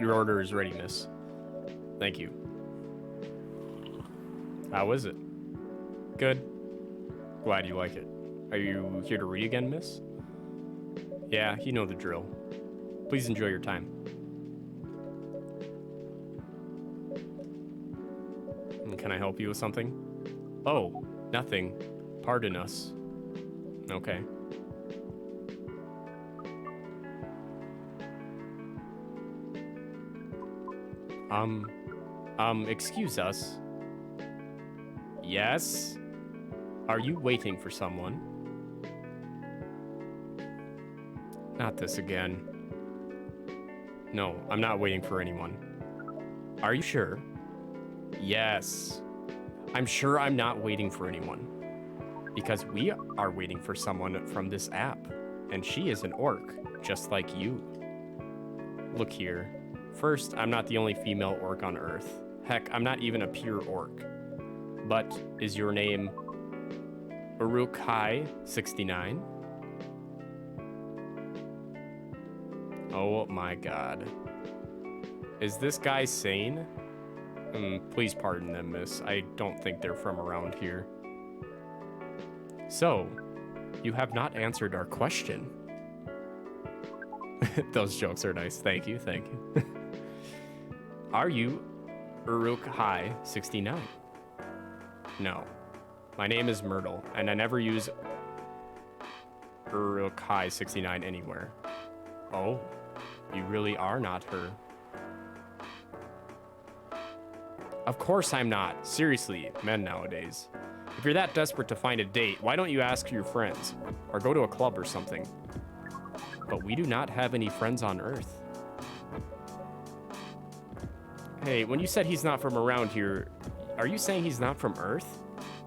Your order is ready, miss. Thank you. How is it? Good. Glad you like it. Are you here to read again, miss? Yeah, you know the drill. Please enjoy your time. Can I help you with something? Oh, nothing. Pardon us. Okay. Excuse us. Yes? Are you waiting for someone? Not this again. No, I'm not waiting for anyone. Are you sure? Yes. I'm sure I'm not waiting for anyone. Because we are waiting for someone from this app. And she is an orc, just like you. Look here. First, I'm not the only female orc on Earth. Heck, I'm not even a pure orc. But is your name Uruk-hai69? Oh my god. Is this guy sane? Please pardon them, miss. I don't think they're from around here. So, you have not answered our question. Those jokes are nice. Thank you, thank you. Are you Uruk-hai69? No. My name is Myrtle, and I never use Uruk-hai69 anywhere. Oh, you really are not her. Of course I'm not. Seriously, men nowadays. If you're that desperate to find a date, why don't you ask your friends? Or go to a club or something. But we do not have any friends on Earth. Hey, when you said he's not from around here, are you saying he's not from Earth?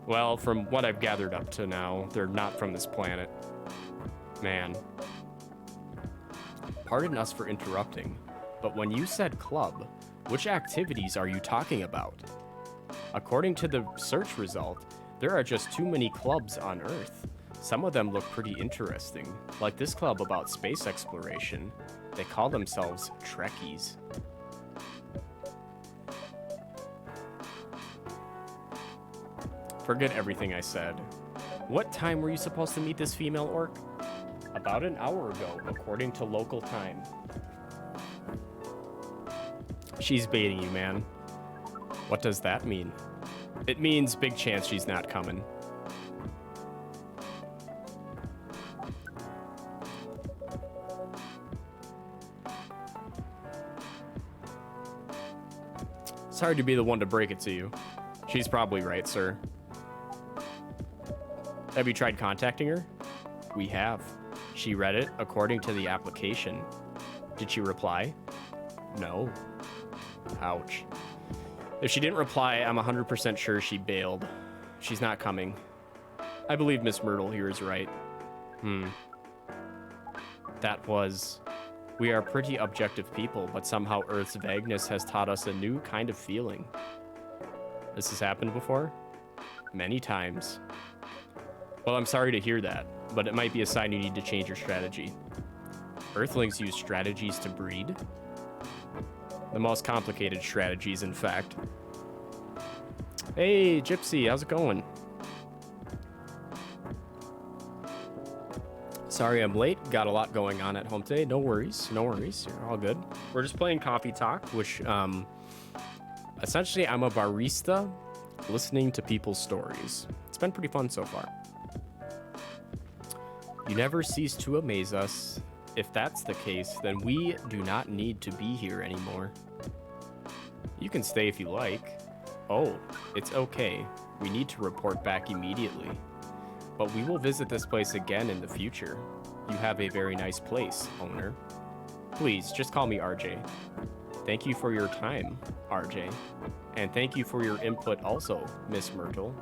Well, from what I've gathered up to now, they're not from this planet. Man. Pardon us for interrupting, but when you said club, which activities are you talking about? According to the search result, there are just too many clubs on Earth. Some of them look pretty interesting, like this club about space exploration. They call themselves Trekkies. Forget everything I said. What time were you supposed to meet this female orc? About an hour ago, according to local time. She's baiting you, man. What does that mean? It means big chance she's not coming. Sorry to be the one to break it to you. She's probably right, sir. Have you tried contacting her? We have. She read it according to the application. Did she reply? No. Ouch. If she didn't reply, I'm 100% sure she bailed. She's not coming. I believe Miss Myrtle here is right. That was... We are pretty objective people, but somehow Earth's vagueness has taught us a new kind of feeling. This has happened before? Many times. Well, I'm sorry to hear that, but it might be a sign you need to change your strategy. Earthlings use strategies to breed. The most complicated strategies, in fact. Hey, Gypsy, how's it going? Sorry I'm late. Got a lot going on at home today. No worries. No worries. You're all good. We're just playing Coffee Talk, which, essentially, I'm a barista listening to people's stories. It's been pretty fun so far. You never cease to amaze us. If that's the case, then we do not need to be here anymore. You can stay if you like. Oh, it's okay. We need to report back immediately. But we will visit this place again in the future. You have a very nice place, owner. Please, just call me RJ. Thank you for your time, RJ. And thank you for your input also, Miss Myrtle.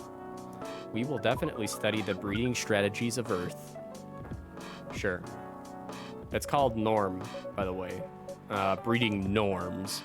We will definitely study the breeding strategies of Earth. Sure. It's called Norm, by the way. Breeding norms.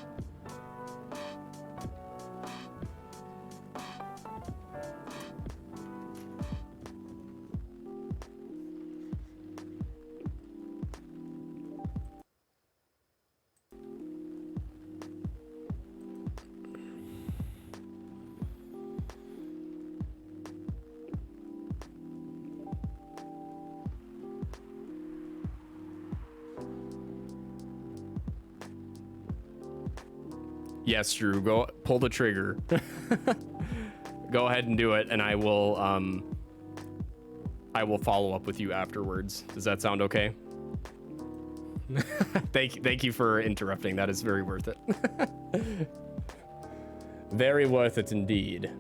Yes, Drew, go pull the trigger. Go ahead and do it, and I will follow up with you afterwards. Does that sound okay? Thank you for interrupting. That is very worth it. Very worth it indeed.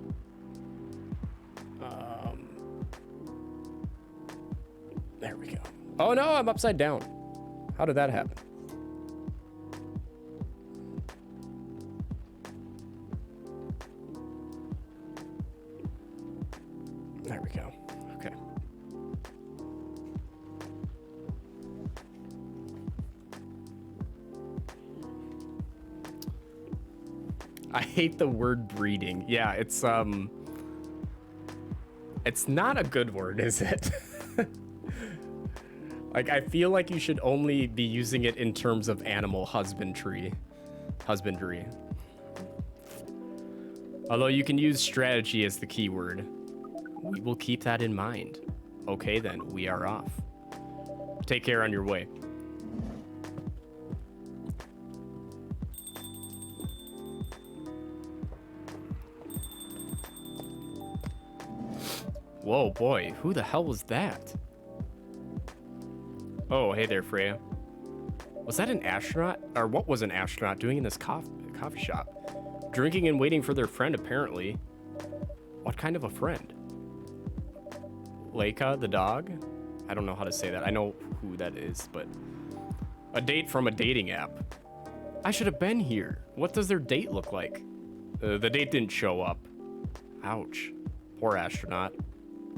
There we go. Oh no, I'm upside down. How did that happen? There we go. Okay. I hate the word breeding. Yeah, it's not a good word, is it? Like, I feel like you should only be using it in terms of animal husbandry. Although you can use strategy as the key word. We will keep that in mind. Okay, then, we are off. Take care on your way. Whoa, boy, who the hell was that? Oh, hey there, Freya. Was that an astronaut? Or what was an astronaut doing in this coffee shop? Drinking and waiting for their friend, apparently. What kind of a friend? Leica, the dog? I don't know how to say that. I know who that is, but... A date from a dating app. I should have been here. What does their date look like? The date didn't show up. Ouch. Poor astronaut.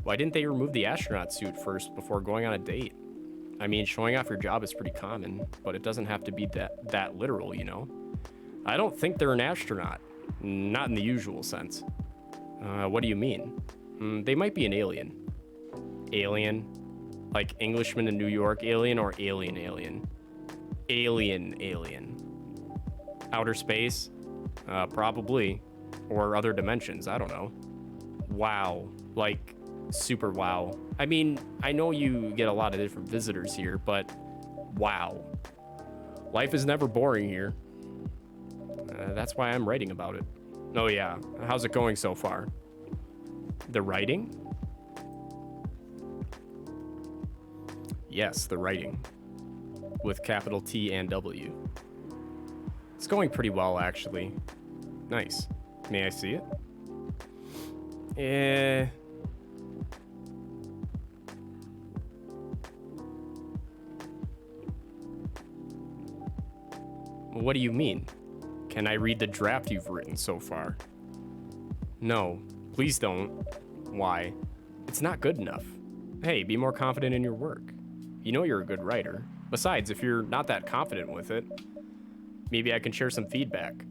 Why didn't they remove the astronaut suit first before going on a date? I mean, showing off your job is pretty common, but it doesn't have to be that literal, you know? I don't think they're an astronaut. Not in the usual sense. What do you mean? They might be an alien. Alien? Like Englishman in New York alien or alien alien? Alien. Outer space? Probably. Or other dimensions, I don't know. Wow. Like, super wow. I mean, I know you get a lot of different visitors here, but wow. Life is never boring here. That's why I'm writing about it. Oh yeah, how's it going so far? The writing? Yes, the writing. With capital T and W. It's going pretty well, actually. Nice. May I see it? What do you mean? Can I read the draft you've written so far? No, please don't. Why? It's not good enough. Hey, be more confident in your work. You know you're a good writer. Besides, if you're not that confident with it, maybe I can share some feedback.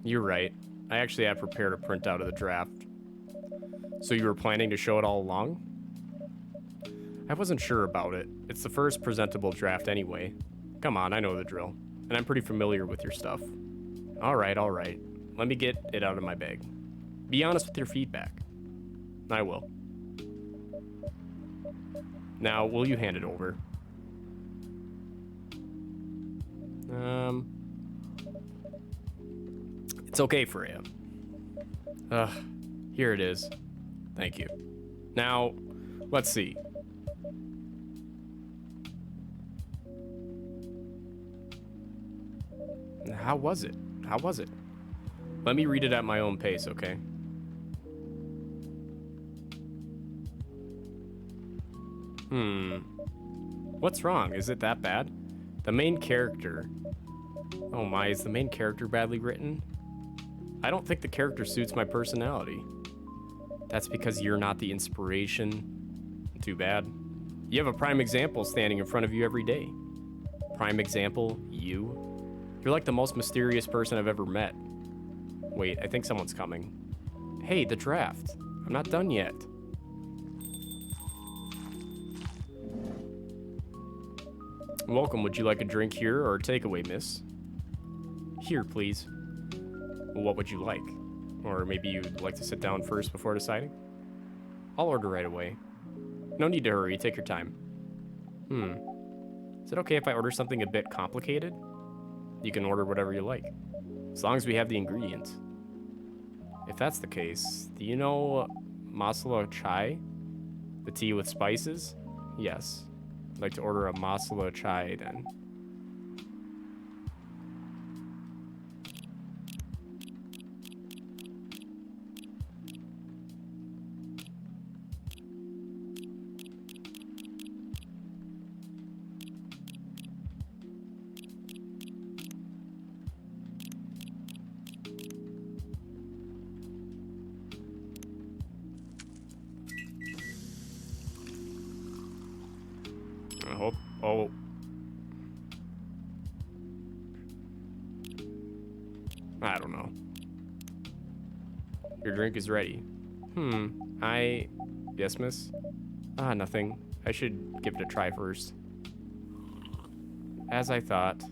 You're right. I actually have prepared a printout of the draft. So you were planning to show it all along? I wasn't sure about it. It's the first presentable draft anyway. Come on, I know the drill. And I'm pretty familiar with your stuff. All right. Let me get it out of my bag. Be honest with your feedback. I will. Now, will you hand it over? It's okay, Freya. Here it is. Thank you. Now, let's see. How was it? Let me read it at my own pace, okay? What's wrong? Is it that bad? The main character. Oh my, is the main character badly written? I don't think the character suits my personality. That's because you're not the inspiration. Too bad. You have a prime example standing in front of you every day. Prime example, you. You're like the most mysterious person I've ever met. Wait, I think someone's coming. Hey, the draft. I'm not done yet. Welcome, would you like a drink here or a takeaway, miss? Here, please. What would you like? Or maybe you'd like to sit down first before deciding? I'll order right away. No need to hurry, take your time. Is it okay if I order something a bit complicated? You can order whatever you like, as long as we have the ingredients. If that's the case, do you know masala chai? The tea with spices? Yes. I'd like to order a masala chai then. I hope. Oh. I don't know. Your drink is ready. Yes, miss? Nothing. I should give it a try first. As I thought.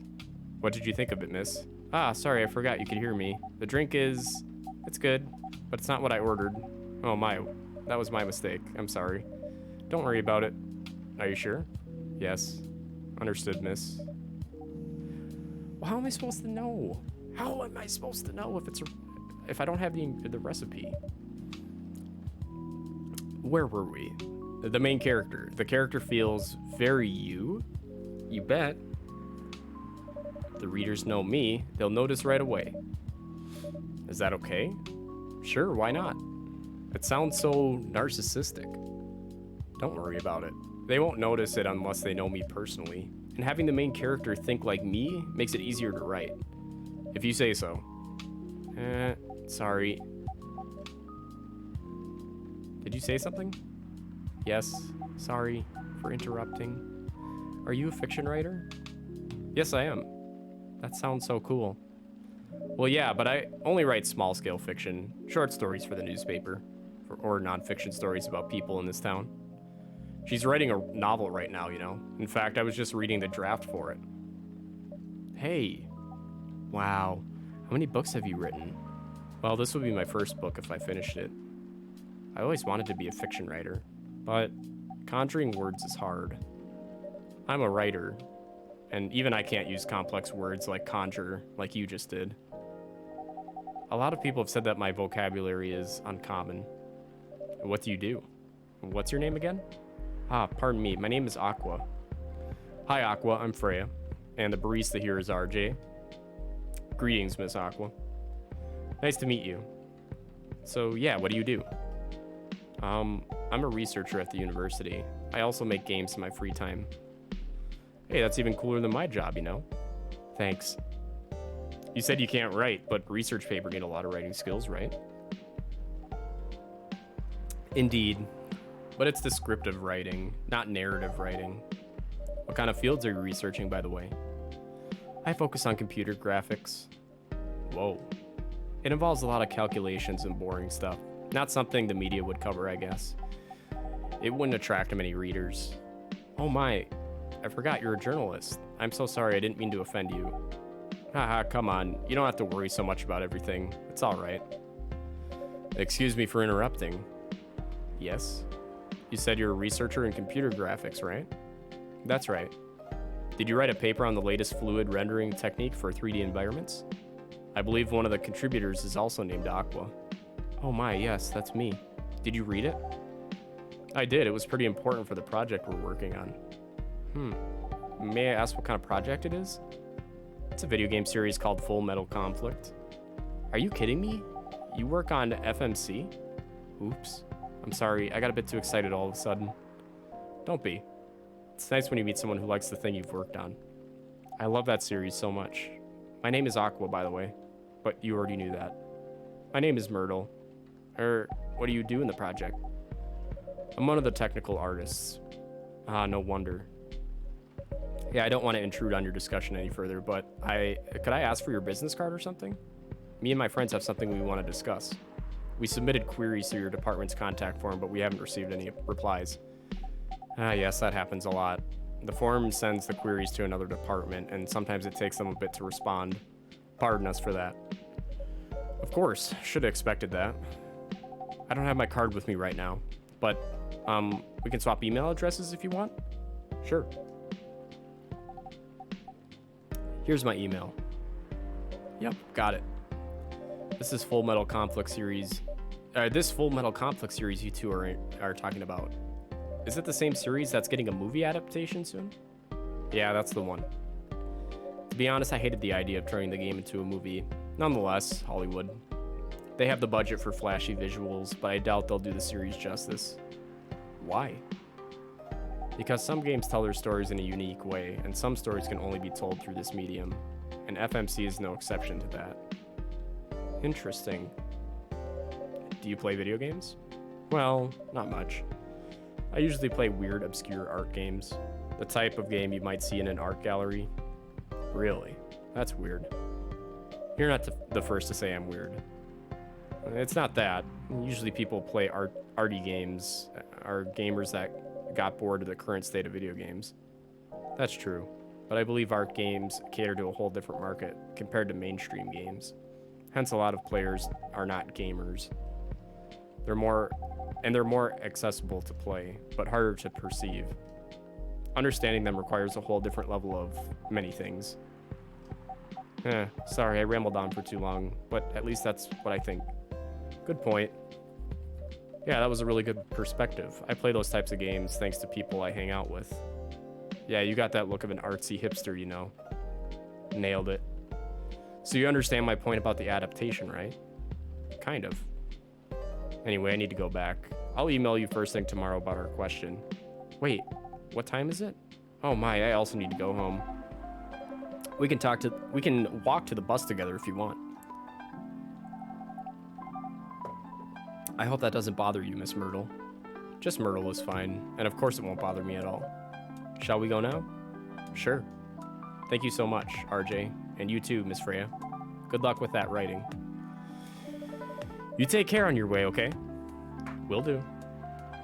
What did you think of it, miss? Sorry, I forgot you could hear me. The drink is... It's good, but it's not what I ordered. Oh my, that was my mistake. I'm sorry. Don't worry about it. Are you sure? Yes. Understood, miss. Well, how am I supposed to know? How am I supposed to know if I don't have the recipe? Where were we? The main character. The character feels very you. You bet. If the readers know me, they'll notice right away. Is that okay? Sure, why not? It sounds so narcissistic. Don't worry about it. They won't notice it unless they know me personally. And having the main character think like me makes it easier to write. If you say so. Sorry. Did you say something? Yes. Sorry for interrupting. Are you a fiction writer? Yes, I am. That sounds so cool. Well, yeah, but I only write small-scale fiction, short stories for the newspaper, or non-fiction stories about people in this town. She's writing a novel right now, you know. In fact, I was just reading the draft for it. Hey. Wow. How many books have you written? Well, this would be my first book if I finished it. I always wanted to be a fiction writer, but conjuring words is hard. I'm a writer, and even I can't use complex words like conjure, like you just did. A lot of people have said that my vocabulary is uncommon. What do you do? What's your name again? Pardon me, my name is Aqua. Hi Aqua, I'm Freya, and the barista here is RJ. Greetings, Miss Aqua. Nice to meet you. So yeah, what do you do? I'm a researcher at the university. I also make games in my free time. Hey, that's even cooler than my job, you know? Thanks. You said you can't write, but research paper need a lot of writing skills, right? Indeed. But it's descriptive writing, not narrative writing. What kind of fields are you researching, by the way? I focus on computer graphics. Whoa. It involves a lot of calculations and boring stuff. Not something the media would cover, I guess. It wouldn't attract many readers. Oh my, I forgot you're a journalist. I'm so sorry, I didn't mean to offend you. Haha, come on. You don't have to worry so much about everything. It's alright. Excuse me for interrupting. Yes? You said you're a researcher in computer graphics, right? That's right. Did you write a paper on the latest fluid rendering technique for 3D environments? I believe one of the contributors is also named Aqua. Oh my, yes, that's me. Did you read it? I did. It was pretty important for the project we're working on. May I ask what kind of project it is? It's a video game series called Full Metal Conflict. Are you kidding me? You work on FMC? Oops. I'm sorry, I got a bit too excited all of a sudden. Don't be. It's nice when you meet someone who likes the thing you've worked on. I love that series so much. My name is Aqua, by the way, but you already knew that. My name is Myrtle. What do you do in the project? I'm one of the technical artists. No wonder. Yeah, I don't want to intrude on your discussion any further, but could I ask for your business card or something? Me and my friends have something we want to discuss. We submitted queries through your department's contact form, but we haven't received any replies. Yes, that happens a lot. The form sends the queries to another department, and sometimes it takes them a bit to respond. Pardon us for that. Of course, should have expected that. I don't have my card with me right now, but we can swap email addresses if you want. Sure. Here's my email. Yep, got it. This is Full Metal Conflict series. This Full Metal Conflict series you two are talking about. Is it the same series that's getting a movie adaptation soon? Yeah, that's the one. To be honest, I hated the idea of turning the game into a movie. Nonetheless, Hollywood. They have the budget for flashy visuals, but I doubt they'll do the series justice. Why? Because some games tell their stories in a unique way, and some stories can only be told through this medium, and FMC is no exception to that. Interesting. Do you play video games? Well, not much. I usually play weird, obscure art games. The type of game you might see in an art gallery. Really? That's weird. You're not the first to say I'm weird. It's not that. Usually people play arty games are gamers that got bored of the current state of video games. That's true, but I believe art games cater to a whole different market compared to mainstream games. Hence, a lot of players are not gamers. They're more accessible to play, but harder to perceive. Understanding them requires a whole different level of many things. Sorry, I rambled on for too long, but at least that's what I think. Good point. Yeah, that was a really good perspective. I play those types of games thanks to people I hang out with. Yeah, you got that look of an artsy hipster, you know. Nailed it. So you understand my point about the adaptation, right? Kind of. Anyway, I need to go back. I'll email you first thing tomorrow about our question. Wait, what time is it? Oh my, I also need to go home. We can walk to the bus together if you want. I hope that doesn't bother you, Miss Myrtle. Just Myrtle is fine, and of course it won't bother me at all. Shall we go now? Sure. Thank you so much, RJ, and you too, Miss Freya. Good luck with that writing. You take care on your way, okay? Will do.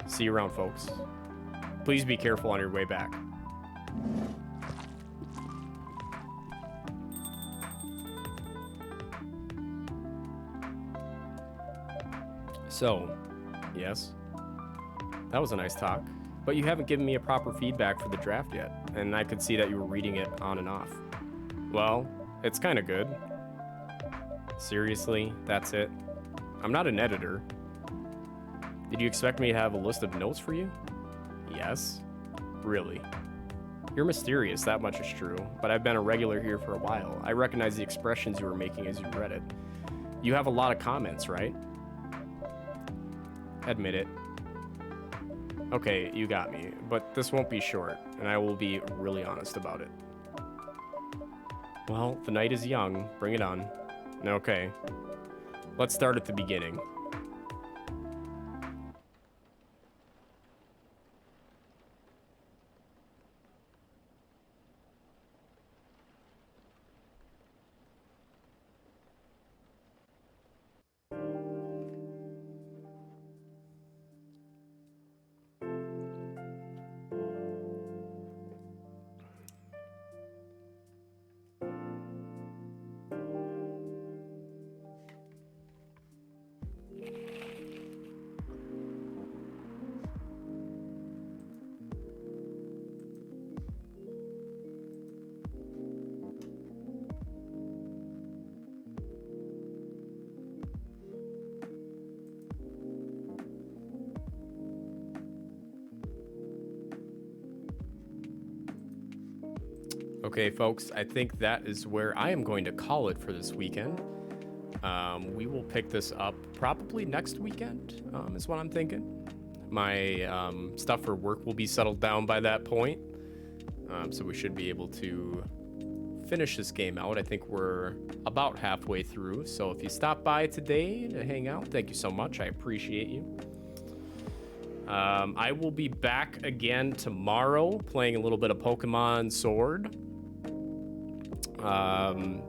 See you around, folks. Please be careful on your way back. So, yes, that was a nice talk, but you haven't given me a proper feedback for the draft yet, and I could see that you were reading it on and off. Well, it's kind of good. Seriously, that's it? I'm not an editor. Did you expect me to have a list of notes for you? Yes? Really? You're mysterious, that much is true, but I've been a regular here for a while. I recognize the expressions you were making as you read it. You have a lot of comments, right? Admit it. Okay, you got me, but this won't be short, and I will be really honest about it. Well, the night is young. Bring it on. Okay. Let's start at the beginning. Okay, folks, I think that is where I am going to call it for this weekend. We will pick this up probably next weekend, is what I'm thinking. My stuff for work will be settled down by that point, so we should be able to finish this game out. I think we're about halfway through, so if you stop by today to hang out, thank you so much. I appreciate you. I will be back again tomorrow playing a little bit of Pokemon Sword. And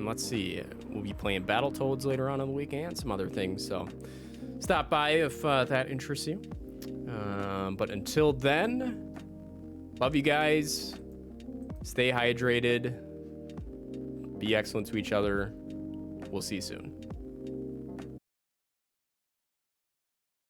let's see, we'll be playing Battletoads later on in the week and some other things, so stop by if that interests you. But until then, love you guys, stay hydrated, be excellent to each other. We'll see you soon.